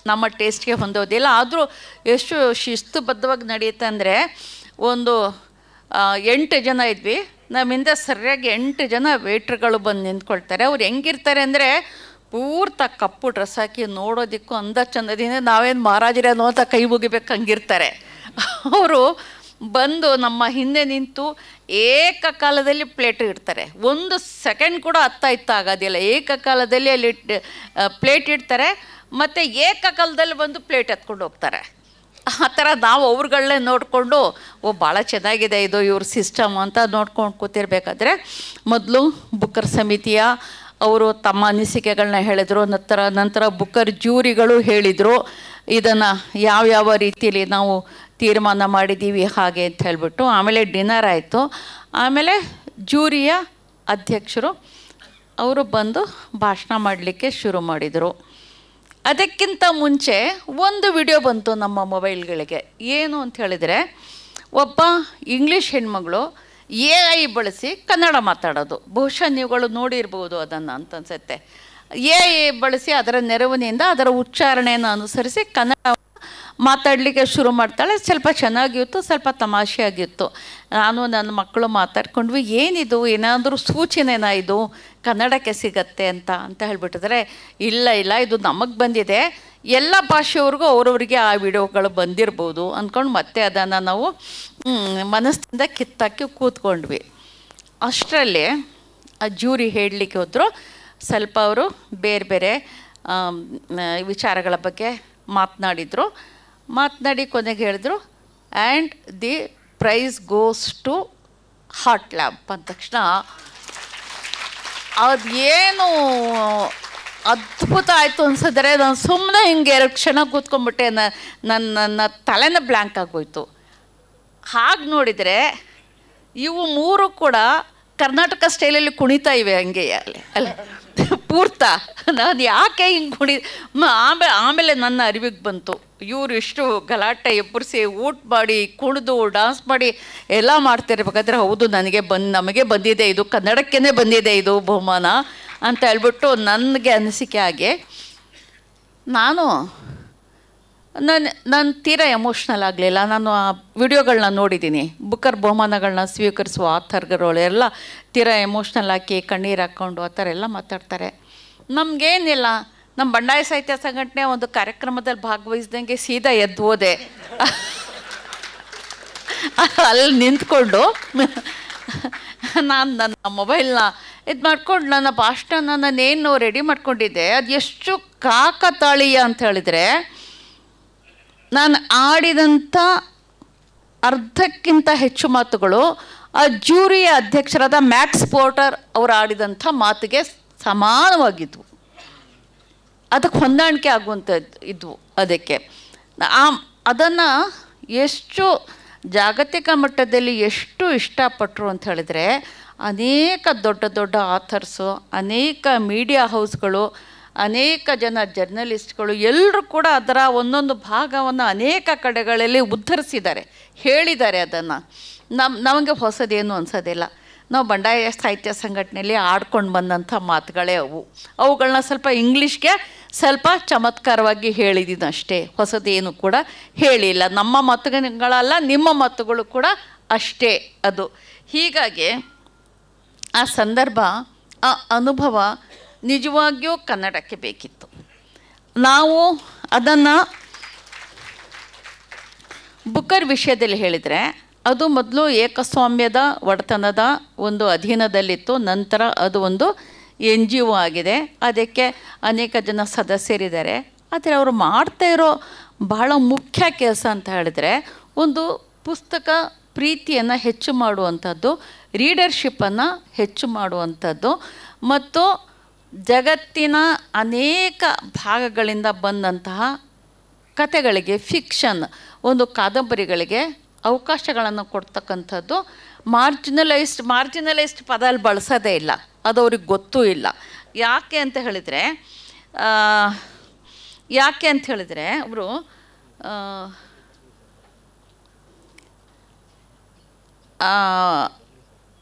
ನಮ್ಮ ಟೇಸ್ಟ್ಗೆ ಹೊಂದೋದಿಲ್ಲ. ಆದರೂ ಎಷ್ಟು ಶಿಸ್ತುಬದ್ಧವಾಗಿ ನಡೆಯುತ್ತೆ ಅಂದರೆ, ಒಂದು 8 ಜನ ಇದ್ವಿ, ನಮ್ಮಿಂದ ಸರಿಯಾಗಿ 8 ಜನ ವೇಟ್ರ್ಗಳು ಬಂದು ನಿಂತ್ಕೊಳ್ತಾರೆ. ಅವ್ರು ಹೆಂಗಿರ್ತಾರೆ ಅಂದರೆ, ಪೂರ್ತ ಕಪ್ಪು ಡ್ರೆಸ್ ಹಾಕಿ ನೋಡೋದಕ್ಕೂ ಅಂದ ಚಂದದಿಂದ ನಾವೇನು ಮಹಾರಾಜರೇನೋ ಅಂತ ಕೈ ಮುಗಿಬೇಕು ಹಂಗಿರ್ತಾರೆ. ಅವರು ಬಂದು ನಮ್ಮ ಹಿಂದೆ ನಿಂತು ಏಕಕಾಲದಲ್ಲಿ ಪ್ಲೇಟ್ ಇಡ್ತಾರೆ. 1 ಸೆಕೆಂಡ್ ಕೂಡ ಅತ್ತ ಇತ್ತ ಆಗೋದಿಲ್ಲ, ಏಕಕಾಲದಲ್ಲಿ ಅಲ್ಲಿ ಪ್ಲೇಟ್ ಇಡ್ತಾರೆ. ಮತ್ತು ಏಕಕಾಲದಲ್ಲಿ ಬಂದು ಪ್ಲೇಟ್ ಎತ್ಕೊಂಡು ಹೋಗ್ತಾರೆ. ಆ ಥರ ನಾವು ಅವ್ರುಗಳನ್ನೇ ನೋಡಿಕೊಂಡು ಭಾಳ ಚೆನ್ನಾಗಿದೆ ಇದು ಇವ್ರ ಸಿಸ್ಟಮ್ ಅಂತ ನೋಡ್ಕೊಂಡು ಕೂತಿರ್ಬೇಕಾದ್ರೆ ಮೊದಲು ಬುಕ್ಕರ್ ಸಮಿತಿಯ ಅವರು ತಮ್ಮ ಅನಿಸಿಕೆಗಳನ್ನ ಹೇಳಿದರು. ನಂತರ ಬುಕ್ಕರ್ ಜ್ಯೂರಿಗಳು ಹೇಳಿದರು ಇದನ್ನು ಯಾವ್ಯಾವ ರೀತಿಯಲ್ಲಿ ನಾವು ತೀರ್ಮಾನ ಮಾಡಿದ್ದೀವಿ ಹಾಗೆ ಅಂತ ಹೇಳಿಬಿಟ್ಟು. ಆಮೇಲೆ ಡಿನ್ನರ್ ಆಯಿತು. ಆಮೇಲೆ ಜ್ಯೂರಿಯ ಅಧ್ಯಕ್ಷರು ಅವರು ಬಂದು ಭಾಷಣ ಮಾಡಲಿಕ್ಕೆ ಶುರು ಮಾಡಿದರು. ಅದಕ್ಕಿಂತ ಮುಂಚೆ ಒಂದು ವಿಡಿಯೋ ಬಂತು ನಮ್ಮ ಮೊಬೈಲ್ಗಳಿಗೆ. ಏನು ಅಂತ ಹೇಳಿದರೆ, ಒಬ್ಬ ಇಂಗ್ಲೀಷ್ ಹೆಣ್ಮಗಳು AI ಬಳಸಿ ಕನ್ನಡ ಮಾತಾಡೋದು. ಬಹುಶಃ ನೀವುಗಳು ನೋಡಿರ್ಬೋದು ಅದನ್ನು ಅಂತ ಅನ್ಸುತ್ತೆ. AI ಬಳಸಿ ಅದರ ನೆರವಿನಿಂದ ಅದರ ಉಚ್ಚಾರಣೆಯನ್ನು ಅನುಸರಿಸಿ ಕನ್ನಡ ಮಾತಾಡಲಿಕ್ಕೆ ಶುರು ಮಾಡ್ತಾಳೆ. ಸ್ವಲ್ಪ ಚೆನ್ನಾಗಿತ್ತು, ಸ್ವಲ್ಪ ತಮಾಷೆಯಾಗಿತ್ತು. ನಾನು ನನ್ನ ಮಕ್ಕಳು ಮಾತಾಡ್ಕೊಂಡ್ವಿ, ಏನಿದು, ಏನಾದರೂ ಸೂಚನೆನಾ ಇದು ಕನ್ನಡಕ್ಕೆ ಸಿಗತ್ತೆ ಅಂತ ಹೇಳ್ಬಿಟ್ಟಿದ್ರೆ, ಇಲ್ಲ ಇದು ನಮಗೆ ಬಂದಿದೆ, ಎಲ್ಲ ಭಾಷೆಯವ್ರಿಗೂ ಅವ್ರವ್ರಿಗೆ ಆ ವಿಡಿಯೋಗಳು ಬಂದಿರ್ಬೋದು ಅಂದ್ಕೊಂಡು ಮತ್ತೆ ಅದನ್ನು ನಾವು ಮನಸ್ಸಿಂದ ಕಿತ್ತಾಕಿ ಕೂತ್ಕೊಂಡ್ವಿ. ಅಷ್ಟರಲ್ಲಿ ಆ ಜ್ಯೂರಿ ಹೇಳಲಿಕ್ಕೆ ಹೋದರು. ಸ್ವಲ್ಪ ಅವರು ಬೇರೆ ಬೇರೆ ವಿಚಾರಗಳ ಬಗ್ಗೆ ಮಾತನಾಡಿ ಕೊನೆಗೆ ಹೇಳಿದ್ರು, and the prize goes to hot lamp ಅಂದ ತಕ್ಷಣ ಅದೇನು ಅದ್ಭುತ ಆಯಿತು ಅನ್ಸಿದ್ರೆ ನಾನು ಸುಮ್ಮನೆ ಹಿಂಗೆ 2 ಕ್ಷಣ ಕೂತ್ಕೊಂಡ್ಬಿಟ್ಟೆ. ನನ್ನ ತಲೆನ ಬ್ಲ್ಯಾಂಕ್ ಆಗೋಯ್ತು. ಹಾಗೆ ನೋಡಿದರೆ ಇವು 3 ಕೂಡ ಕರ್ನಾಟಕ ಸ್ಟೈಲಲ್ಲಿ ಕುಣಿತಾ ಇವೆ ಹಂಗೆ ಅಲ್ಲ ಪೂರ್ತ. ನಾನು ಯಾಕೆ ಹಿಂಗೆ ಆಮೇಲೆ ನನ್ನ ಅರಿವಿಗೆ ಬಂತು, ಇವರು ಇಷ್ಟು ಗಲಾಟೆ ಎಬ್ಬರಿಸಿ ಊಟ ಮಾಡಿ ಕುಣಿದು ಡ್ಯಾನ್ಸ್ ಮಾಡಿ ಎಲ್ಲ ಮಾಡ್ತಿರ್ಬೇಕಾದ್ರೆ ಹೌದು ನಮಗೆ ಬಂದಿದೆ ಇದು, ಕನ್ನಡಕ್ಕೇ ಬಂದಿದೆ ಇದು ಬಹುಮಾನ ಅಂತ ಹೇಳ್ಬಿಟ್ಟು ನನಗೆ ಅನಿಸಿಕೆ ಆಗಿ ನಾನು ತೀರಾ ಎಮೋಷ್ನಲ್ ಆಗಲಿಲ್ಲ. ನಾನು ಆ ವಿಡಿಯೋಗಳನ್ನ ನೋಡಿದ್ದೀನಿ. ಬುಕ್ಕರ್ ಬಹುಮಾನಗಳನ್ನ ಸ್ವೀಕರಿಸುವ ಆಥರ್ಗಳು ಎಲ್ಲ ತೀರಾ ಎಮೋಷ್ನಲ್ ಹಾಕಿ ಕಣ್ಣೀರು ಹಾಕ್ಕೊಂಡು ಆ ಥರ ಎಲ್ಲ ಮಾತಾಡ್ತಾರೆ. ನಮಗೇನಿಲ್ಲ, ನಮ್ಮ ಬಂಡಾಯ ಸಾಹಿತ್ಯ ಸಂಘಟನೆ ಒಂದು ಕಾರ್ಯಕ್ರಮದಲ್ಲಿ ಭಾಗವಹಿಸ್ದಂಗೆ ಸೀದಾ ಎದ್ದು ಹೋದೆ. ಅಲ್ಲಿ ನಿಂತ್ಕೊಂಡು ನಾನು ನನ್ನ ಮೊಬೈಲ್ನ ಇದು ಮಾಡ್ಕೊಂಡು ನನ್ನ ಭಾಷಣ ನಾನೇನು ರೆಡಿ ಮಾಡ್ಕೊಂಡಿದ್ದೆ ಅದು ಎಷ್ಟು ಕಾಕತಾಳೀಯ ಅಂತ ಹೇಳಿದರೆ, ನಾನು ಆಡಿದಂಥ ಅರ್ಧಕ್ಕಿಂತ ಹೆಚ್ಚು ಮಾತುಗಳು ಆ ಜ್ಯೂರಿಯ ಅಧ್ಯಕ್ಷರಾದ ಮ್ಯಾಕ್ಸ್ ಪೋರ್ಟರ್ ಅವರು ಆಡಿದಂಥ ಮಾತಿಗೆ ಸಮಾನವಾಗಿದ್ವು. ಅದಕ್ಕೆ ಹೊಂದಾಣಿಕೆ ಆಗುವಂಥದ್ದು ಇದ್ವು. ಅದಕ್ಕೆ ಅದನ್ನು ಎಷ್ಟು ಜಾಗತಿಕ ಮಟ್ಟದಲ್ಲಿ ಎಷ್ಟು ಇಷ್ಟಪಟ್ಟರು ಅಂತ ಹೇಳಿದರೆ, ಅನೇಕ ದೊಡ್ಡ ಆಥರ್ಸು, ಅನೇಕ ಮೀಡಿಯಾ ಹೌಸ್ಗಳು, ಅನೇಕ ಜನ ಜರ್ನಲಿಸ್ಟ್ಗಳು ಎಲ್ಲರೂ ಕೂಡ ಅದರ ಒಂದೊಂದು ಭಾಗವನ್ನು ಅನೇಕ ಕಡೆಗಳಲ್ಲಿ ಉದ್ಧರಿಸಿದ್ದಾರೆ, ಹೇಳಿದ್ದಾರೆ. ಅದನ್ನು ನಮಗೆ ಹೊಸದೇನು ಅನಿಸೋದಿಲ್ಲ. ನಾವು ಬಂಡಾಯ ಸಾಹಿತ್ಯ ಸಂಘಟನೆಯಲ್ಲಿ ಆಡ್ಕೊಂಡು ಬಂದಂಥ ಮಾತುಗಳೇ ಅವುಗಳನ್ನ ಸ್ವಲ್ಪ ಇಂಗ್ಲೀಷ್ಗೆ ಸ್ವಲ್ಪ ಚಮತ್ಕಾರವಾಗಿ ಹೇಳಿದ್ದೀನಿ ಅಷ್ಟೇ, ಹೊಸದೇನು ಕೂಡ ಹೇಳಿಲ್ಲ. ನಮ್ಮ ಮಾತುಗಳಲ್ಲ, ನಿಮ್ಮ ಮಾತುಗಳು ಕೂಡ ಅಷ್ಟೇ ಅದು. ಹೀಗಾಗಿ ಆ ಸಂದರ್ಭ, ಆ ಅನುಭವ ನಿಜವಾಗಿಯೂ ಕನ್ನಡಕ್ಕೆ ಬೇಕಿತ್ತು. ನಾವು ಅದನ್ನು ಬುಕ್ಕರ್ ವಿಷಯದಲ್ಲಿ ಹೇಳಿದರೆ, ಅದು ಮೊದಲು ಏಕಸ್ವಾಮ್ಯದ ಒಡೆತನದ ಒಂದು ಅಧೀನದಲ್ಲಿತ್ತು. ನಂತರ ಅದು ಒಂದು NGO ಆಗಿದೆ. ಅದಕ್ಕೆ ಅನೇಕ ಜನ ಸದಸ್ಯರಿದ್ದಾರೆ. ಆದರೆ ಅವರು ಮಾಡ್ತಾ ಇರೋ ಬಹಳ ಮುಖ್ಯ ಕೆಲಸ ಅಂತ ಹೇಳಿದ್ರೆ, ಒಂದು ಪುಸ್ತಕ ಪ್ರೀತಿಯನ್ನು ಹೆಚ್ಚು ಮಾಡುವಂಥದ್ದು, ರೀಡರ್ಶಿಪ್ಪನ್ನು ಹೆಚ್ಚು ಮಾಡುವಂಥದ್ದು, ಮತ್ತು ಜಗತ್ತಿನ ಅನೇಕ ಭಾಗಗಳಿಂದ ಬಂದಂತಹ ಕತೆಗಳಿಗೆ, ಫಿಕ್ಷನ್, ಒಂದು ಕಾದಂಬರಿಗಳಿಗೆ ಅವಕಾಶಗಳನ್ನು ಕೊಡ್ತಕ್ಕಂಥದ್ದು. ಮಾರ್ಜಿನಲೈಸ್ಡ್ ಪದ ಅಲ್ಲಿ ಬಳಸೋದೇ ಇಲ್ಲ, ಅದು ಅವ್ರಿಗೆ ಗೊತ್ತೂ ಇಲ್ಲ. ಯಾಕೆ ಅಂತ ಹೇಳಿದರೆ ಅವರು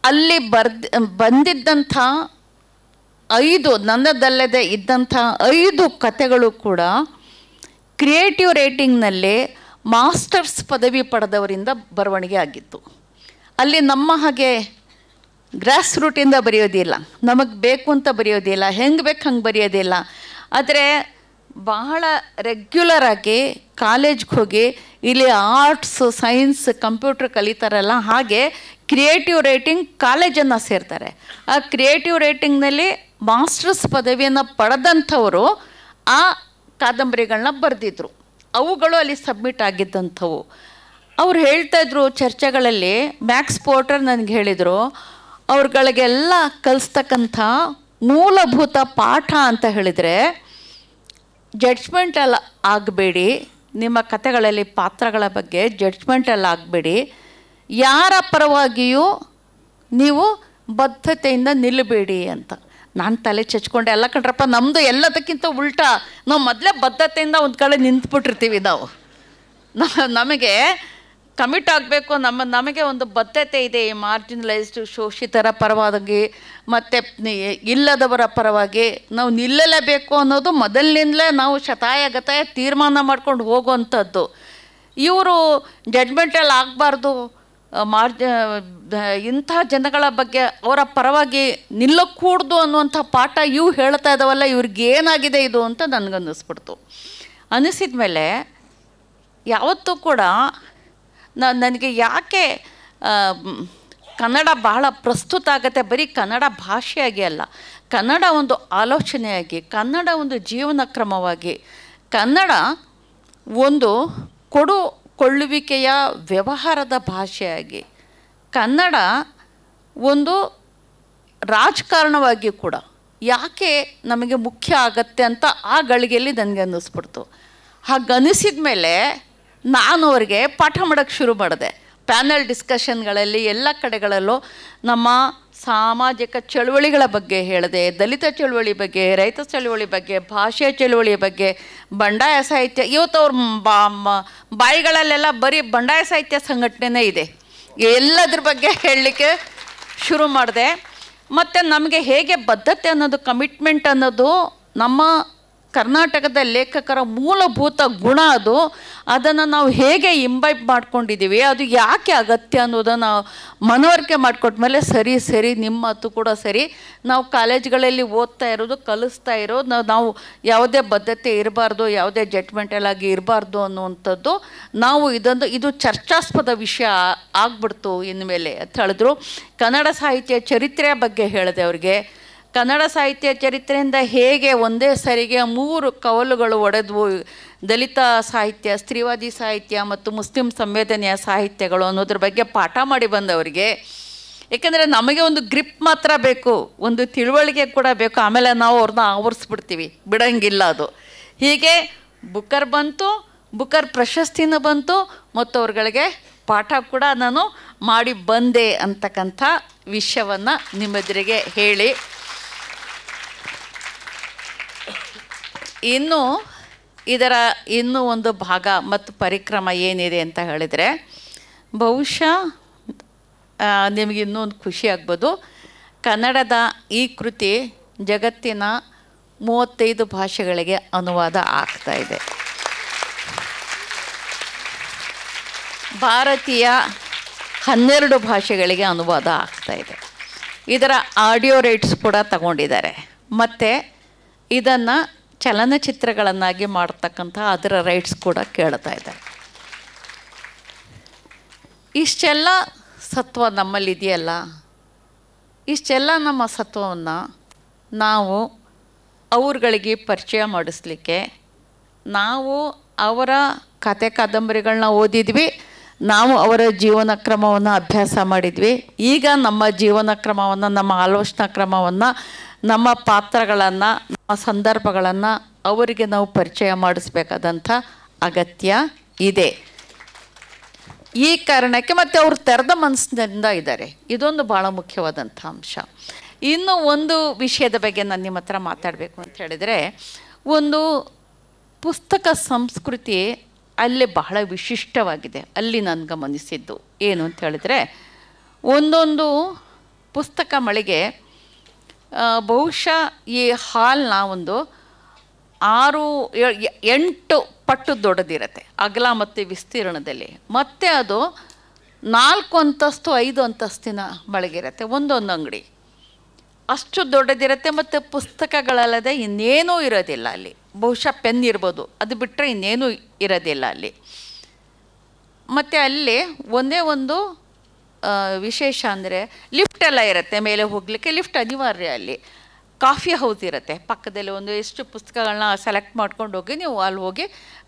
ಅಲ್ಲಿ ಬಂದಿದ್ದಂಥ 5 ನನ್ನದಲ್ಲದೆ ಇದ್ದಂಥ 5 ಕತೆಗಳು ಕೂಡ ಕ್ರಿಯೇಟಿವ್ ರೈಟಿಂಗ್ನಲ್ಲಿ ಮಾಸ್ಟರ್ಸ್ ಪದವಿ ಪಡೆದವರಿಂದ ಬರವಣಿಗೆ ಆಗಿತ್ತು. ಅಲ್ಲಿ ನಮ್ಮ ಹಾಗೆ ಗ್ರಾಸ್ ರೂಟಿಂದ ಬರೆಯೋದಿಲ್ಲ, ನಮಗೆ ಬೇಕು ಅಂತ ಬರೆಯೋದಿಲ್ಲ, ಹೆಂಗೆ ಬೇಕು ಹಂಗೆ ಬರೆಯೋದಿಲ್ಲ. ಆದರೆ ಬಹಳ ರೆಗ್ಯುಲರ್ ಆಗಿ ಕಾಲೇಜ್ಗೆ ಹೋಗಿ ಇಲ್ಲಿ ಆರ್ಟ್ಸ್, ಸೈನ್ಸ್, ಕಂಪ್ಯೂಟರ್ ಕಲಿತಾರಲ್ಲ, ಹಾಗೆ ಕ್ರಿಯೇಟಿವ್ ರೈಟಿಂಗ್ ಕಾಲೇಜನ್ನು ಸೇರ್ತಾರೆ. ಆ ಕ್ರಿಯೇಟಿವ್ ರೈಟಿಂಗ್ನಲ್ಲಿ ಮಾಸ್ಟರ್ಸ್ ಪದವಿಯನ್ನು ಪಡೆದಂಥವರು ಆ ಕಾದಂಬರಿಗಳನ್ನ ಬರೆದಿದ್ರು. ಅವುಗಳು ಅಲ್ಲಿ ಸಬ್ಮಿಟ್ ಆಗಿದ್ದಂಥವು. ಅವ್ರು ಹೇಳ್ತಾಯಿದ್ರು ಚರ್ಚೆಗಳಲ್ಲಿ, ಮ್ಯಾಕ್ಸ್ ಪೋರ್ಟರ್ ನನಗೆ ಹೇಳಿದರು, ಅವ್ರುಗಳಿಗೆಲ್ಲ ಕಲಿಸ್ತಕ್ಕಂಥ ಮೂಲಭೂತ ಪಾಠ ಅಂತ ಹೇಳಿದರೆ, ಜಡ್ಜ್ಮೆಂಟಲ್ಲಿ ಆಗಬೇಡಿ, ನಿಮ್ಮ ಕಥೆಗಳಲ್ಲಿ ಪಾತ್ರಗಳ ಬಗ್ಗೆ ಜಡ್ಜ್ಮೆಂಟಲ್ಲಿ ಆಗಬೇಡಿ, ಯಾರ ಪರವಾಗಿಯೂ ನೀವು ಬದ್ಧತೆಯಿಂದ ನಿಲ್ಲಬೇಡಿ ಅಂತ. ನಾನು ತಲೆ ಚಚ್ಕೊಂಡೆ, ಎಲ್ಲ ಕಣ್ರಪ್ಪ, ನಮ್ಮದು ಎಲ್ಲದಕ್ಕಿಂತ ಉಲ್ಟಾ, ನಾವು ಮೊದಲೇ ಬದ್ಧತೆಯಿಂದ ಒಂದು ಕಡೆ ನಿಂತ್ಬಿಟ್ಟಿರ್ತೀವಿ. ನಮಗೆ ಕಮಿಟ್ ಆಗಬೇಕು, ನಮಗೆ ಒಂದು ಬದ್ಧತೆ ಇದೆ, ಈ ಮಾರ್ಜಿನಲೈಸ್ಡ್ ಶೋಷಿತರ ಪರವಾಗಿ ಮತ್ತು ಇಲ್ಲದವರ ಪರವಾಗಿ ನಾವು ನಿಲ್ಲಲೇಬೇಕು ಅನ್ನೋದು ಮೊದಲಿನಿಂದಲೇ ನಾವು ಶತಾಯಗತಾಯ ತೀರ್ಮಾನ ಮಾಡ್ಕೊಂಡು ಹೋಗುವಂಥದ್ದು. ಇವರು ಜಡ್ಜ್ಮೆಂಟಲ್ಲಿ ಆಗಬಾರ್ದು, ಇಂಥ ಜನಗಳ ಬಗ್ಗೆ ಅವರ ಪರವಾಗಿ ನಿಲ್ಲಕೂಡ್ದು ಅನ್ನುವಂಥ ಪಾಠ ಇವು ಹೇಳ್ತಾ ಇದ್ದಾವಲ್ಲ, ಇವ್ರಿಗೇನಾಗಿದೆ ಇದು ಅಂತ ನನಗನ್ನಿಸ್ಬಿಡ್ತು. ಅನ್ನಿಸಿದ ಮೇಲೆ ಯಾವತ್ತೂ ಕೂಡ ನನಗೆ ಯಾಕೆ ಕನ್ನಡ ಬಹಳ ಪ್ರಸ್ತುತ ಆಗುತ್ತೆ, ಬರೀ ಕನ್ನಡ ಭಾಷೆಯಾಗಿ ಅಲ್ಲ, ಕನ್ನಡ ಒಂದು ಆಲೋಚನೆಯಾಗಿ, ಕನ್ನಡ ಒಂದು ಜೀವನ ಕ್ರಮವಾಗಿ, ಕನ್ನಡ ಒಂದು ಕೊಳ್ಳುವಿಕೆಯ ವ್ಯವಹಾರದ ಭಾಷೆಯಾಗಿ, ಕನ್ನಡ ಒಂದು ರಾಜಕಾರಣವಾಗಿ ಕೂಡ ಯಾಕೆ ನಮಗೆ ಮುಖ್ಯ ಆಗತ್ತೆ ಅಂತ ಆ ಗಳಿಗೆಯಲ್ಲಿ ನನಗೆ ಅನ್ನಿಸ್ಬಿಡ್ತು. ಹಾಗನ್ನಿಸಿದ ಮೇಲೆ ನಾನು ಅವ್ರಿಗೆ ಪಾಠ ಮಾಡೋಕ್ಕೆ ಶುರು ಮಾಡಿದೆ. ಪ್ಯಾನಲ್ ಡಿಸ್ಕಷನ್ಗಳಲ್ಲಿ ಎಲ್ಲ ಕಡೆಗಳಲ್ಲೂ ನಮ್ಮ ಸಾಮಾಜಿಕ ಚಳುವಳಿಗಳ ಬಗ್ಗೆ ಹೇಳಿದೆ, ದಲಿತ ಚಳುವಳಿ ಬಗ್ಗೆ, ರೈತ ಚಳುವಳಿ ಬಗ್ಗೆ, ಭಾಷೆಯ ಚಳುವಳಿಯ ಬಗ್ಗೆ, ಬಂಡಾಯ ಸಾಹಿತ್ಯ. ಇವತ್ತು ಅವ್ರ ಬಾಯಿಗಳಲ್ಲೆಲ್ಲ ಬರೀ ಬಂಡಾಯ ಸಾಹಿತ್ಯ ಸಂಘಟನೆ ಇದೆ. ಎಲ್ಲದ್ರ ಬಗ್ಗೆ ಹೇಳಲಿಕ್ಕೆ ಶುರು ಮಾಡಿದೆ. ಮತ್ತು ನಮಗೆ ಹೇಗೆ ಬದ್ಧತೆ ಅನ್ನೋದು, ಕಮಿಟ್ಮೆಂಟ್ ಅನ್ನೋದು ನಮ್ಮ ಕರ್ನಾಟಕದ ಲೇಖಕರ ಮೂಲಭೂತ ಗುಣ, ಅದನ್ನು ನಾವು ಹೇಗೆ ಇಂಬೈಬ್ ಮಾಡ್ಕೊಂಡಿದ್ದೀವಿ, ಅದು ಯಾಕೆ ಅಗತ್ಯ ಅನ್ನೋದನ್ನು ಮನವರಿಕೆ ಮಾಡಿಕೊಟ್ಮೇಲೆ ಸರಿ ನಿಮ್ಮ ಮಾತು ಕೂಡ ಸರಿ, ನಾವು ಕಾಲೇಜ್ಗಳಲ್ಲಿ ಓದ್ತಾ ಇರೋದು, ಕಲಿಸ್ತಾ ಇರೋದು, ನಾವು ಯಾವುದೇ ಬದ್ಧತೆ ಇರಬಾರ್ದು, ಯಾವುದೇ ಜಡ್ಜ್ಮೆಂಟಲ್ ಆಗಿ ಇರಬಾರ್ದು ಅನ್ನುವಂಥದ್ದು, ನಾವು ಇದು ಚರ್ಚಾಸ್ಪದ ವಿಷಯ ಆಗ್ಬಿಡ್ತು ಇನ್ಮೇಲೆ ಅಂತ ಹೇಳಿದ್ರು. ಕನ್ನಡ ಸಾಹಿತ್ಯ ಚರಿತ್ರೆಯ ಬಗ್ಗೆ ಹೇಳಿದೆ ಅವ್ರಿಗೆ. ಕನ್ನಡ ಸಾಹಿತ್ಯ ಚರಿತ್ರೆಯಿಂದ ಹೇಗೆ ಒಂದೇ ಸರಿಗೆ 3 ಕವಲುಗಳು ಒಡೆದವು, ದಲಿತ ಸಾಹಿತ್ಯ, ಸ್ತ್ರೀವಾದಿ ಸಾಹಿತ್ಯ ಮತ್ತು ಮುಸ್ಲಿಂ ಸಂವೇದನೆಯ ಸಾಹಿತ್ಯಗಳು ಅನ್ನೋದ್ರ ಬಗ್ಗೆ ಪಾಠ ಮಾಡಿ ಬಂದವರಿಗೆ. ಏಕೆಂದರೆ ನಮಗೆ ಒಂದು ಗ್ರಿಪ್ ಮಾತ್ರ ಬೇಕು, ಒಂದು ತಿಳುವಳಿಕೆ ಕೂಡ ಬೇಕು, ಆಮೇಲೆ ನಾವು ಅವ್ರನ್ನ ಆವರಿಸ್ಬಿಡ್ತೀವಿ, ಬಿಡೋಂಗಿಲ್ಲ ಅದು. ಹೀಗೆ ಬುಕ್ಕರ್ ಬಂತು, ಬುಕ್ಕರ್ ಪ್ರಶಸ್ತಿನೂ ಬಂತು, ಮತ್ತು ಅವ್ರುಗಳಿಗೆ ಪಾಠ ಕೂಡ ನಾನು ಮಾಡಿ ಬಂದೆ ಅಂತಕ್ಕಂಥ ವಿಷಯವನ್ನು ನಿಮ್ಮೆದುರಿಗೆ ಹೇಳಿ, ಇದರ ಇನ್ನೂ ಒಂದು ಭಾಗ ಮತ್ತು ಪರಿಕ್ರಮ ಏನಿದೆ ಅಂತ ಹೇಳಿದರೆ, ಬಹುಶಃ ನಿಮಗೆ ಇನ್ನೊಂದು ಖುಷಿ ಆಗ್ಬೋದು, ಕನ್ನಡದ ಈ ಕೃತಿ ಜಗತ್ತಿನ 35 ಭಾಷೆಗಳಿಗೆ ಅನುವಾದ ಆಗ್ತಾ ಇದೆ. ಭಾರತೀಯ 12 ಭಾಷೆಗಳಿಗೆ ಅನುವಾದ ಆಗ್ತಾ ಇದೆ. ಇದರ ಆಡಿಯೋ ರೈಟ್ಸ್ ಕೂಡ ತಗೊಂಡಿದ್ದಾರೆ, ಮತ್ತು ಇದನ್ನು ಚಲನಚಿತ್ರಗಳನ್ನಾಗಿ ಮಾಡ್ತಕ್ಕಂಥ ಅದರ ರೈಟ್ಸ್ ಕೂಡ ಕೇಳ್ತಾ ಇದ್ದಾರೆ. ಇಷ್ಟೆಲ್ಲ ಸತ್ವ ನಮ್ಮಲ್ಲಿದೆಯಲ್ಲ, ಇಷ್ಟೆಲ್ಲ ನಮ್ಮ ಸತ್ವವನ್ನು ನಾವು ಅವ್ರುಗಳಿಗೆ ಪರಿಚಯ ಮಾಡಿಸ್ಲಿಕ್ಕೆ, ನಾವು ಅವರ ಕತೆ ಕಾದಂಬರಿಗಳನ್ನ ಓದಿದ್ವಿ, ನಾವು ಅವರ ಜೀವನ ಕ್ರಮವನ್ನು ಅಭ್ಯಾಸ ಮಾಡಿದ್ವಿ. ಈಗ ನಮ್ಮ ಜೀವನ ಕ್ರಮವನ್ನು, ನಮ್ಮ ಆಲೋಚನಾ ಕ್ರಮವನ್ನು, ನಮ್ಮ ಪಾತ್ರಗಳನ್ನು, ನಮ್ಮ ಸಂದರ್ಭಗಳನ್ನು ಅವರಿಗೆ ನಾವು ಪರಿಚಯ ಮಾಡಿಸ್ಬೇಕಾದಂಥ ಅಗತ್ಯ ಇದೆ. ಈ ಕಾರಣಕ್ಕೆ ಮತ್ತು ಅವರು ತೆರೆದ ಮನಸ್ಸಿನಿಂದ ಇದ್ದಾರೆ, ಇದೊಂದು ಭಾಳ ಮುಖ್ಯವಾದಂಥ ಅಂಶ. ಇನ್ನೂ ಒಂದು ವಿಷಯದ ಬಗ್ಗೆ ನಾನು ನಿಮ್ಮ ಹತ್ರ ಮಾತಾಡಬೇಕು ಅಂತ ಹೇಳಿದರೆ, ಒಂದು ಪುಸ್ತಕ ಸಂಸ್ಕೃತಿ ಅಲ್ಲಿ ಬಹಳ ವಿಶಿಷ್ಟವಾಗಿದೆ. ಅಲ್ಲಿ ನಾನು ಗಮನಿಸಿದ್ದು ಏನು ಅಂತ ಹೇಳಿದರೆ, ಒಂದೊಂದು ಪುಸ್ತಕ ಮಳಿಗೆ ಬಹುಶಃ ಈ ಹಾಲ್ನ ಒಂದು 6-8 ಪಟ್ಟು ದೊಡ್ಡದಿರುತ್ತೆ ಅಗಲ ಮತ್ತು ವಿಸ್ತೀರ್ಣದಲ್ಲಿ, ಮತ್ತು ಅದು 4 ಅಂತಸ್ತು 5 ಅಂತಸ್ತಿನ ಮಳಿಗಿರುತ್ತೆ ಒಂದೊಂದು ಅಂಗಡಿ, ಅಷ್ಟು ದೊಡ್ಡದಿರುತ್ತೆ. ಮತ್ತು ಪುಸ್ತಕಗಳಲ್ಲದೆ ಇನ್ನೇನೂ ಇರೋದಿಲ್ಲ ಅಲ್ಲಿ. ಬಹುಶಃ ಪೆನ್ ಇರ್ಬೋದು, ಅದು ಬಿಟ್ಟರೆ ಇನ್ನೇನೂ ಇರೋದಿಲ್ಲ ಅಲ್ಲಿ. ಮತ್ತು ಅಲ್ಲಿ ಒಂದೇ ಒಂದು ವಿಶೇಷ ಅಂದರೆ ಲಿಫ್ಟೆಲ್ಲ ಇರುತ್ತೆ, ಮೇಲೆ ಹೋಗಲಿಕ್ಕೆ ಲಿಫ್ಟ್ ಅನಿವಾರ್ಯ ಅಲ್ಲಿ. ಕಾಫಿ ಹೌಸ್ ಇರುತ್ತೆ ಪಕ್ಕದಲ್ಲಿ. ಒಂದು ಎಷ್ಟು ಪುಸ್ತಕಗಳನ್ನ ಸೆಲೆಕ್ಟ್ ಮಾಡ್ಕೊಂಡು ಹೋಗಿ ನೀವು ಅಲ್ಲಿ ಹೋಗಿ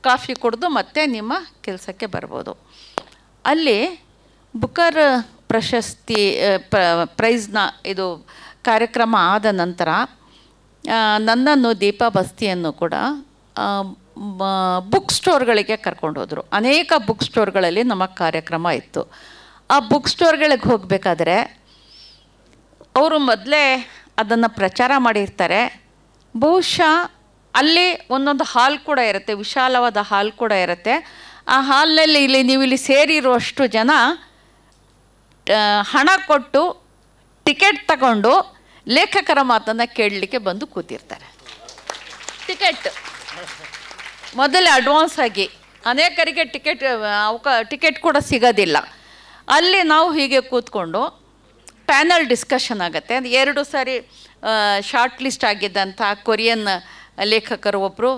ಕಾಫಿ ಕುಡಿದು ಮತ್ತೆ ನಿಮ್ಮ ಕೆಲಸಕ್ಕೆ ಬರ್ಬೋದು. ಅಲ್ಲಿ ಬುಕರ್ ಪ್ರಶಸ್ತಿ ಪ್ರೈಸ್ನ ಇದು ಕಾರ್ಯಕ್ರಮ ಆದ ನಂತರ ನನ್ನನ್ನು ದೀಪಾ ಬಸ್ತಿಯನ್ನು ಕೂಡ ಬುಕ್ ಸ್ಟೋರ್ಗಳಿಗೆ ಕರ್ಕೊಂಡು ಹೋದರು. ಅನೇಕ ಬುಕ್ ಸ್ಟೋರ್ಗಳಲ್ಲಿ ನಮ್ಮ ಕಾರ್ಯಕ್ರಮ ಇತ್ತು. ಆ ಬುಕ್ ಸ್ಟೋರ್ಗಳಿಗೆ ಹೋಗಬೇಕಾದ್ರೆ ಅವರು ಮೊದಲೇ ಅದನ್ನು ಪ್ರಚಾರ ಮಾಡಿರ್ತಾರೆ. ಬಹುಶಃ ಅಲ್ಲಿ ಒಂದೊಂದು ಹಾಲ್ ಕೂಡ ಇರುತ್ತೆ, ವಿಶಾಲವಾದ ಹಾಲ್ ಕೂಡ ಇರುತ್ತೆ. ಆ ಹಾಲ್ನಲ್ಲಿ ನೀವು ಇಲ್ಲಿ ಸೇರಿರುವಷ್ಟು ಜನ ಹಣ ಕೊಟ್ಟು ಟಿಕೆಟ್ ತಗೊಂಡು ಲೇಖಕರ ಮಾತನ್ನು ಕೇಳಲಿಕ್ಕೆ ಬಂದು ಕೂತಿರ್ತಾರೆ. ಮೊದಲೇ ಅಡ್ವಾನ್ಸ್ ಆಗಿ ಅನೇಕರಿಗೆ ಟಿಕೆಟ್ ಕೂಡ ಸಿಗೋದಿಲ್ಲ. ಅಲ್ಲಿ ನಾವು ಹೀಗೆ ಕೂತ್ಕೊಂಡು ಪ್ಯಾನಲ್ ಡಿಸ್ಕಷನ್ ಆಗುತ್ತೆ. 2 ಸಾರಿ ಶಾರ್ಟ್ ಲಿಸ್ಟ್ ಆಗಿದ್ದಂಥ ಕೊರಿಯನ್ ಲೇಖಕರು ಒಬ್ಬರು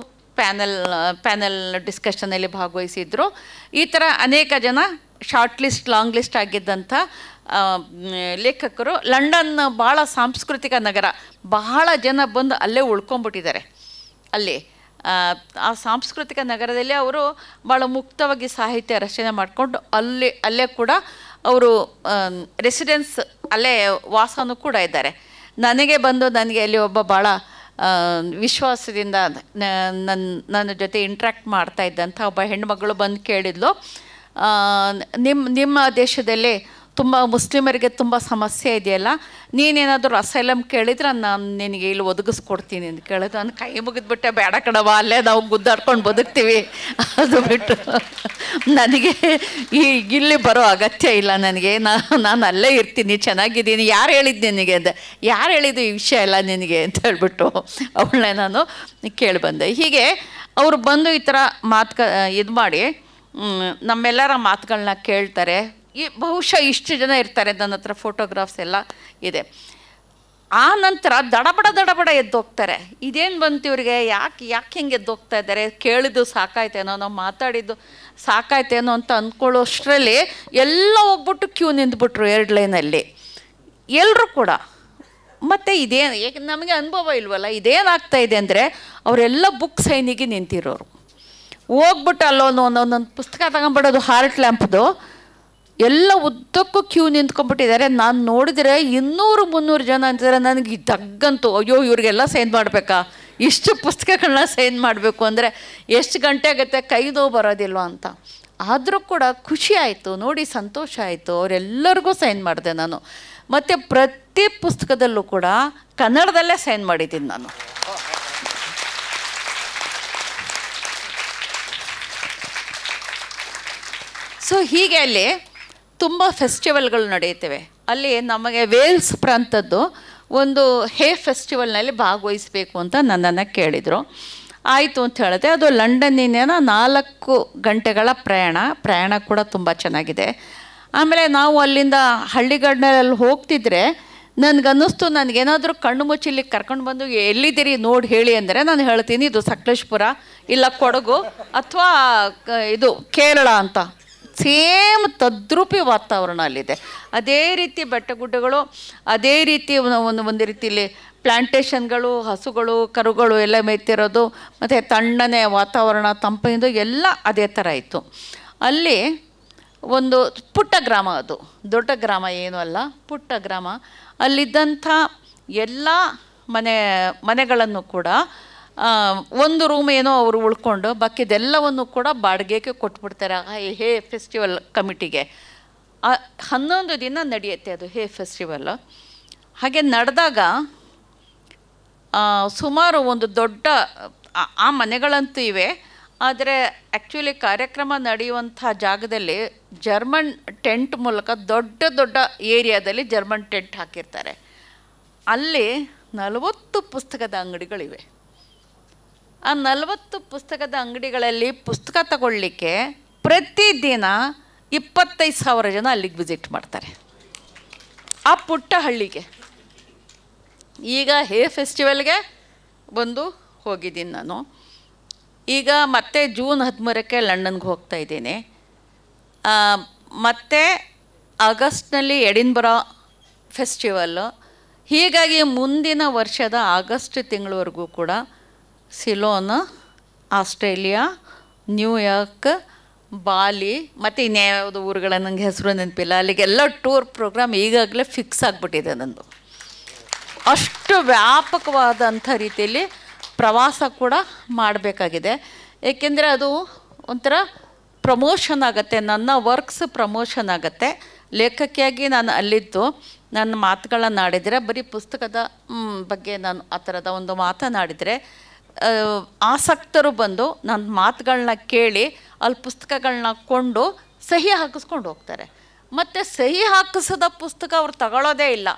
ಪ್ಯಾನಲ್ ಡಿಸ್ಕಷನಲ್ಲಿ ಭಾಗವಹಿಸಿದ್ರು. ಈ ಥರ ಅನೇಕ ಜನ ಶಾರ್ಟ್ ಲಿಸ್ಟ್ ಲಾಂಗ್ ಲಿಸ್ಟ್ ಆಗಿದ್ದಂಥ ಲೇಖಕರು. ಲಂಡನ್ ಭಾಳ ಸಾಂಸ್ಕೃತಿಕ ನಗರ, ಬಹಳ ಜನ ಬಂದು ಅಲ್ಲೇ ಉಳ್ಕೊಂಬಿಟ್ಟಿದ್ದಾರೆ. ಅಲ್ಲಿ ಆ ಸಾಂಸ್ಕೃತಿಕ ನಗರದಲ್ಲಿ ಅವರು ಭಾಳ ಮುಕ್ತವಾಗಿ ಸಾಹಿತ್ಯ ರಚನೆ ಮಾಡಿಕೊಂಡು ಅಲ್ಲೇ ಕೂಡ ಅವರು ರೆಸಿಡೆನ್ಸ್, ಅಲ್ಲೇ ವಾಸನೂ ಕೂಡ ಇದ್ದಾರೆ. ನನಗೆ ಅಲ್ಲಿ ಒಬ್ಬ ಭಾಳ ವಿಶ್ವಾಸದಿಂದ ನನ್ನ ಜೊತೆ ಇಂಟ್ರ್ಯಾಕ್ಟ್ ಮಾಡ್ತಾ ಇದ್ದಂಥ ಒಬ್ಬ ಹೆಣ್ಮಗಳು ಬಂದು ಕೇಳಿದ್ಲು, ನಿಮ್ಮ ದೇಶದಲ್ಲಿ ತುಂಬ ಮುಸ್ಲಿಮರಿಗೆ ತುಂಬ ಸಮಸ್ಯೆ ಇದೆಯಲ್ಲ, ನೀನೇನಾದರೂ ಅಸೈಲಮ್ ಕೇಳಿದ್ರೆ ನಾನು ನಿನಗೆ ಇಲ್ಲಿ ಒದಗಿಸ್ಕೊಡ್ತೀನಿ ಅಂತ ಕೇಳಿದ್ರು. ನಾನು ಕೈ ಮುಗಿದ್ಬಿಟ್ಟೆ, ಬೇಡ ಕಣವ, ಅಲ್ಲೇ ನಾವು ಗುದ್ದಾಡ್ಕೊಂಡು ಬದುಕ್ತೀವಿ, ಅದು ಬಿಟ್ಟು ನನಗೆ ಇಲ್ಲಿ ಬರೋ ಅಗತ್ಯ ಇಲ್ಲ, ನನಗೆ ನಾನು ಅಲ್ಲೇ ಇರ್ತೀನಿ, ಚೆನ್ನಾಗಿದ್ದೀನಿ. ಯಾರು ಹೇಳಿದ್ದು ನಿನಗೆ ಅಂದೆ. ಯಾರು ಹೇಳಿದ್ದು ಈ ವಿಷಯ ಎಲ್ಲ ನಿನಗೆ ಅಂತ ಹೇಳ್ಬಿಟ್ಟು ಅವಳನ್ನೇ ನಾನು ಕೇಳಿಬಂದೆ. ಹೀಗೆ ಅವರು ಬಂದು ಈ ಥರ ಇದು ಮಾಡಿ ನಮ್ಮೆಲ್ಲರ ಮಾತುಗಳನ್ನ ಕೇಳ್ತಾರೆ. ಬಹುಶಃ ಇಷ್ಟು ಜನ ಇರ್ತಾರೆ. ನನ್ನ ಹತ್ರ ಫೋಟೋಗ್ರಾಫ್ಸ್ ಎಲ್ಲ ಇದೆ. ಆ ನಂತರ ದಡಬಡ ಎದ್ದೋಗ್ತಾರೆ. ಇದೇನು ಬಂತು ಇವ್ರಿಗೆ, ಯಾಕೆ ಹಿಂಗೆ ಎದ್ದೋಗ್ತಾ ಇದ್ದಾರೆ, ಕೇಳಿದ್ದು ಸಾಕಾಯ್ತೇನೋ, ನಾವು ಮಾತಾಡಿದ್ದು ಸಾಕಾಯ್ತೇನೋ ಅಂತ ಅಂದ್ಕೊಳ್ಳೋಷ್ಟರಲ್ಲಿ ಎಲ್ಲ ಹೋಗ್ಬಿಟ್ಟು ಕ್ಯೂ ನಿಂತ್ಬಿಟ್ರು 2 ಲೈನಲ್ಲಿ ಎಲ್ಲರೂ ಕೂಡ. ಮತ್ತು ಏಕೆ ನಮಗೆ ಅನುಭವ ಇಲ್ವಲ್ಲ, ಇದೇನಾಗ್ತಾ ಇದೆ ಅಂದರೆ ಅವರೆಲ್ಲ ಬುಕ್ ಸೈನಿಗೆ ನಿಂತಿರೋರು. ಹೋಗ್ಬಿಟ್ಟು ಒಂದೊಂದು ಪುಸ್ತಕ ತಗೊಂಡ್ಬಿಡೋದು, ಹಾರ್ಟ್ ಲ್ಯಾಂಪ್ದು ಎಲ್ಲ ಉದ್ದಕ್ಕೂ ಕ್ಯೂ ನಿಂತ್ಕೊಂಡ್ಬಿಟ್ಟಿದ್ದಾರೆ. ನಾನು ನೋಡಿದರೆ 200-300 ಜನ ಅಂತಿದ್ದಾರೆ. ನನಗೆ ತಗ್ಗಂತು, ಅಯ್ಯೋ ಇವ್ರಿಗೆಲ್ಲ ಸೈನ್ ಮಾಡಬೇಕಾ, ಇಷ್ಟು ಪುಸ್ತಕಗಳನ್ನ ಸೈನ್ ಮಾಡಬೇಕು ಅಂದರೆ ಎಷ್ಟು ಗಂಟೆ ಆಗುತ್ತೆ, ಕೈ ನೋವು ಬರೋದಿಲ್ವ ಅಂತ. ಆದರೂ ಕೂಡ ಖುಷಿ ಆಯಿತು, ನೋಡಿ ಸಂತೋಷ ಆಯಿತು. ಅವರೆಲ್ಲರಿಗೂ ಸೈನ್ ಮಾಡಿದೆ ನಾನು. ಮತ್ತು ಪ್ರತಿ ಪುಸ್ತಕದಲ್ಲೂ ಕೂಡ ಕನ್ನಡದಲ್ಲೇ ಸೈನ್ ಮಾಡಿದ್ದೀನಿ ನಾನು. ಸೊ ಹೀಗೆ ಅಲ್ಲಿ ತುಂಬ ಫೆಸ್ಟಿವಲ್ಗಳು ನಡೆಯುತ್ತವೆ. ಅಲ್ಲಿ ನಮಗೆ ವೇಲ್ಸ್ ಪ್ರಾಂತದ್ದು ಒಂದು ಹೇ ಫೆಸ್ಟಿವಲ್ನಲ್ಲಿ ಭಾಗವಹಿಸಬೇಕು ಅಂತ ನನ್ನನ್ನು ಕೇಳಿದರು. ಆಯಿತು ಅಂತ ಹೇಳಿದೆ. ಅದು ಲಂಡನ್ನಿನ 4 ಗಂಟೆಗಳ ಪ್ರಯಾಣ ಕೂಡ ತುಂಬ ಚೆನ್ನಾಗಿದೆ. ಆಮೇಲೆ ನಾವು ಅಲ್ಲಿಂದ ಹಳ್ಳಿಗಡ್ನಲ್ಲಿ ಹೋಗ್ತಿದ್ರೆ ನನಗನ್ನಿಸ್ತು, ನನಗೇನಾದರೂ ಕಣ್ಣು ಮುಚ್ಚಿಲ್ಲಿ ಕರ್ಕೊಂಡು ಬಂದು ಎಲ್ಲಿದ್ದೀರಿ ನೋಡಿ ಹೇಳಿ ಅಂದರೆ ನಾನು ಹೇಳ್ತೀನಿ ಇದು ಸಕಲೇಶಪುರ, ಇಲ್ಲ ಕೊಡಗು, ಅಥವಾ ಇದು ಕೇರಳ ಅಂತ. ಸೇಮ್ ತದ್ರೂಪಿ ವಾತಾವರಣ ಅಲ್ಲಿದೆ. ಅದೇ ರೀತಿ ಬೆಟ್ಟಗುಡ್ಡಗಳು, ಅದೇ ರೀತಿ ಒಂದು ರೀತಿಯಲ್ಲಿ ಪ್ಲ್ಯಾಂಟೇಷನ್ಗಳು, ಹಸುಗಳು, ಕರುಗಳು ಎಲ್ಲ ಮೇಯ್ತಿರೋದು, ಮತ್ತು ತಣ್ಣನೆ ವಾತಾವರಣ, ತಂಪಿಂದು ಎಲ್ಲ ಅದೇ ಥರ ಇತ್ತು. ಅಲ್ಲಿ ಒಂದು ಪುಟ್ಟ ಗ್ರಾಮ, ಅದು ದೊಡ್ಡ ಗ್ರಾಮ ಏನೂ ಅಲ್ಲ, ಪುಟ್ಟ ಗ್ರಾಮ. ಅಲ್ಲಿದ್ದಂಥ ಎಲ್ಲ ಮನೆಗಳನ್ನು ಕೂಡ ಒಂದು ರೂಮ್ ಏನೋ ಅವರು ಉಳ್ಕೊಂಡು ಬಾಕಿದೆಲ್ಲವನ್ನು ಕೂಡ ಬಾಡಿಗೆಗೆ ಕೊಟ್ಬಿಡ್ತಾರೆ ಹೇ ಫೆಸ್ಟಿವಲ್ ಕಮಿಟಿಗೆ. 11 ದಿನ ನಡೆಯುತ್ತೆ ಅದು ಹೇ ಫೆಸ್ಟಿವಲ್. ಹಾಗೆ ನಡೆದಾಗ ಸುಮಾರು ಒಂದು ದೊಡ್ಡ ಆ ಮನೆಗಳಂತೂ ಇವೆ. ಆದರೆ ಆ್ಯಕ್ಚುಲಿ ಕಾರ್ಯಕ್ರಮ ನಡೆಯುವಂಥ ಜಾಗದಲ್ಲಿ ಜರ್ಮನ್ ಟೆಂಟ್ ಮೂಲಕ ದೊಡ್ಡ ಏರಿಯಾದಲ್ಲಿ ಜರ್ಮನ್ ಟೆಂಟ್ ಹಾಕಿರ್ತಾರೆ. ಅಲ್ಲಿ 40 ಪುಸ್ತಕದ ಅಂಗಡಿಗಳಿವೆ. ಆ 40 ಪುಸ್ತಕದ ಅಂಗಡಿಗಳಲ್ಲಿ ಪುಸ್ತಕ ತಗೊಳ್ಳಿಕ್ಕೆ ಪ್ರತಿದಿನ 25,000 ಜನ ಅಲ್ಲಿಗೆ ವಿಸಿಟ್ ಮಾಡ್ತಾರೆ, ಆ ಪುಟ್ಟ ಹಳ್ಳಿಗೆ. ಈಗ ಹೇ ಫೆಸ್ಟಿವಲ್ಗೆ ಬಂದು ಹೋಗಿದ್ದೀನಿ ನಾನು. ಈಗ ಮತ್ತೆ ಜೂನ್ 13ಕ್ಕೆ ಲಂಡನ್ಗೆ ಹೋಗ್ತಾ ಇದ್ದೀನಿ. ಮತ್ತು ಆಗಸ್ಟ್ನಲ್ಲಿ ಎಡಿನ್ಬರಾ ಫೆಸ್ಟಿವಲ್ಲು, ಹೀಗಾಗಿ ಮುಂದಿನ ವರ್ಷದ ಆಗಸ್ಟ್ ತಿಂಗಳವರೆಗೂ ಕೂಡ ಸಿಲೋನ್, ಆಸ್ಟ್ರೇಲಿಯಾ, ನ್ಯೂಯಾರ್ಕ್, ಬಾಲಿ ಮತ್ತು ಇನ್ಯಾವುದು ಊರುಗಳ ನನಗೆ ಹೆಸರು ನೆನಪಿಲ್ಲ, ಅಲ್ಲಿಗೆಲ್ಲ ಟೂರ್ ಪ್ರೋಗ್ರಾಮ್ ಈಗಾಗಲೇ ಫಿಕ್ಸ್ ಆಗಿಬಿಟ್ಟಿದೆ ನಂದು. ಅಷ್ಟು ವ್ಯಾಪಕವಾದಂಥ ರೀತಿಯಲ್ಲಿ ಪ್ರವಾಸ ಕೂಡ ಮಾಡಬೇಕಾಗಿದೆ. ಏಕೆಂದರೆ ಅದು ಒಂಥರ ಪ್ರಮೋಷನ್ ಆಗುತ್ತೆ, ನನ್ನ ವರ್ಕ್ಸ್ ಪ್ರಮೋಷನ್ ಆಗುತ್ತೆ. ಲೇಖಕಿಯಾಗಿ ನಾನು ಅಲ್ಲಿದ್ದು ನನ್ನ ಮಾತುಗಳನ್ನು ಆಡಿದರೆ, ಬರೀ ಪುಸ್ತಕದ ಬಗ್ಗೆ ನಾನು ಆ ಥರದ ಒಂದು ಮಾತನಾಡಿದರೆ ಆಸಕ್ತರು ಬಂದು ನನ್ನ ಮಾತುಗಳನ್ನ ಕೇಳಿ ಅಲ್ಲಿ ಪುಸ್ತಕಗಳನ್ನ ಕೊಂಡು ಸಹಿ ಹಾಕಿಸ್ಕೊಂಡು ಹೋಗ್ತಾರೆ. ಮತ್ತು ಸಹಿ ಹಾಕಿಸಿದ ಪುಸ್ತಕ ಅವ್ರು ತಗೊಳ್ಳೋದೇ ಇಲ್ಲ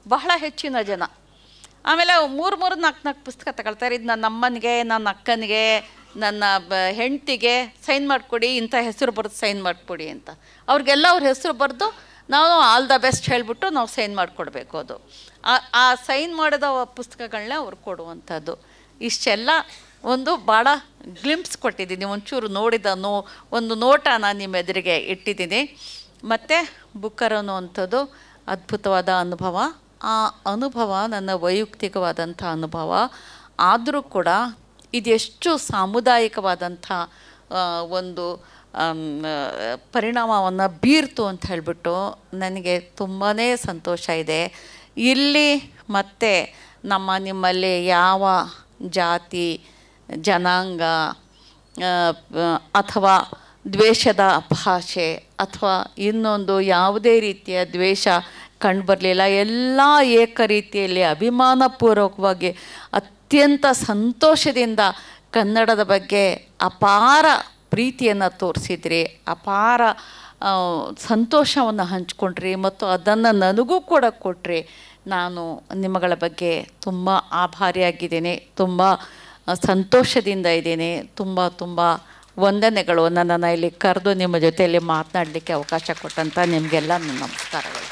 ಬಹಳ ಹೆಚ್ಚಿನ ಜನ. ಆಮೇಲೆ 3-4 ಪುಸ್ತಕ ತಗೊಳ್ತಾರೆ. ಇದು ನನ್ನ ಅಮ್ಮನಿಗೆ, ನನ್ನ ಅಕ್ಕನಿಗೆ, ನನ್ನ ಹೆಂಡತಿಗೆ ಸೈನ್ ಮಾಡಿಕೊಡಿ, ಇಂಥ ಹೆಸರು ಬರೆದು ಸೈನ್ ಮಾಡಿಕೊಡಿ ಅಂತ. ಅವ್ರಿಗೆಲ್ಲ ಅವ್ರ ಹೆಸರು ಬರೆದು ನಾವು ಆಲ್ ದ ಬೆಸ್ಟ್ ಹೇಳಿಬಿಟ್ಟು ನಾವು ಸೈನ್ ಮಾಡಿಕೊಡ್ಬೇಕು. ಅದು ಆ ಸೈನ್ ಮಾಡಿದ ಪುಸ್ತಕಗಳನ್ನ ಅವ್ರು ಕೊಡುವಂಥದ್ದು. ಇಷ್ಟೆಲ್ಲ ಒಂದು ಭಾಳ ಗ್ಲಿಂಪ್ಸ್ ಕೊಟ್ಟಿದ್ದೀನಿ, ಒಂಚೂರು ನೋಡಿದ ಒಂದು ನೋಟ ನಾನು ನಿಮ್ಮ ಎದುರಿಗೆ ಇಟ್ಟಿದ್ದೀನಿ. ಮತ್ತು ಬುಕ್ಕರ್ ಅನ್ನುವಂಥದ್ದು ಅದ್ಭುತವಾದ ಅನುಭವ. ಆ ಅನುಭವ ನನ್ನ ವೈಯಕ್ತಿಕವಾದಂಥ ಅನುಭವ ಆದರೂ ಕೂಡ ಇದೆಷ್ಟು ಸಾಮುದಾಯಿಕವಾದಂಥ ಒಂದು ಪರಿಣಾಮವನ್ನು ಬೀರ್ತು ಅಂತ ಹೇಳಿಬಿಟ್ಟು ನನಗೆ ತುಂಬಾ ಸಂತೋಷ ಇದೆ. ಇಲ್ಲಿ ಮತ್ತೆ ನಿಮ್ಮಲ್ಲಿ ಯಾವ ಜಾತಿ, ಜನಾಂಗ ಅಥವಾ ದ್ವೇಷದ ಭಾಷೆ ಅಥವಾ ಇನ್ನೊಂದು ಯಾವುದೇ ರೀತಿಯ ದ್ವೇಷ ಕಂಡುಬರಲಿಲ್ಲ. ಎಲ್ಲ ಏಕ ರೀತಿಯಲ್ಲಿ ಅಭಿಮಾನಪೂರ್ವಕವಾಗಿ ಅತ್ಯಂತ ಸಂತೋಷದಿಂದ ಕನ್ನಡದ ಬಗ್ಗೆ ಅಪಾರ ಪ್ರೀತಿಯನ್ನು ತೋರಿಸಿದ್ರಿ, ಅಪಾರ ಸಂತೋಷವನ್ನು ಹಂಚ್ಕೊಂಡ್ರಿ ಮತ್ತು ಅದನ್ನು ನನಗೂ ಕೂಡ ಕೊಟ್ರಿ. ನಾನು ನಿಮ್ಮಗಳ ಬಗ್ಗೆ ತುಂಬ ಆಭಾರಿಯಾಗಿದ್ದೀನಿ, ತುಂಬ ಸಂತೋಷದಿಂದ ಇದ್ದೀನಿ. ತುಂಬ ವಂದನೆಗಳು. ನನ್ನನ್ನು ಇಲ್ಲಿ ಕರೆದು ನಿಮ್ಮ ಜೊತೆಯಲ್ಲಿ ಮಾತನಾಡಲಿಕ್ಕೆ ಅವಕಾಶ ಕೊಟ್ಟಂಥ ನಿಮಗೆಲ್ಲ ನನ್ನ ನಮಸ್ಕಾರಗಳು.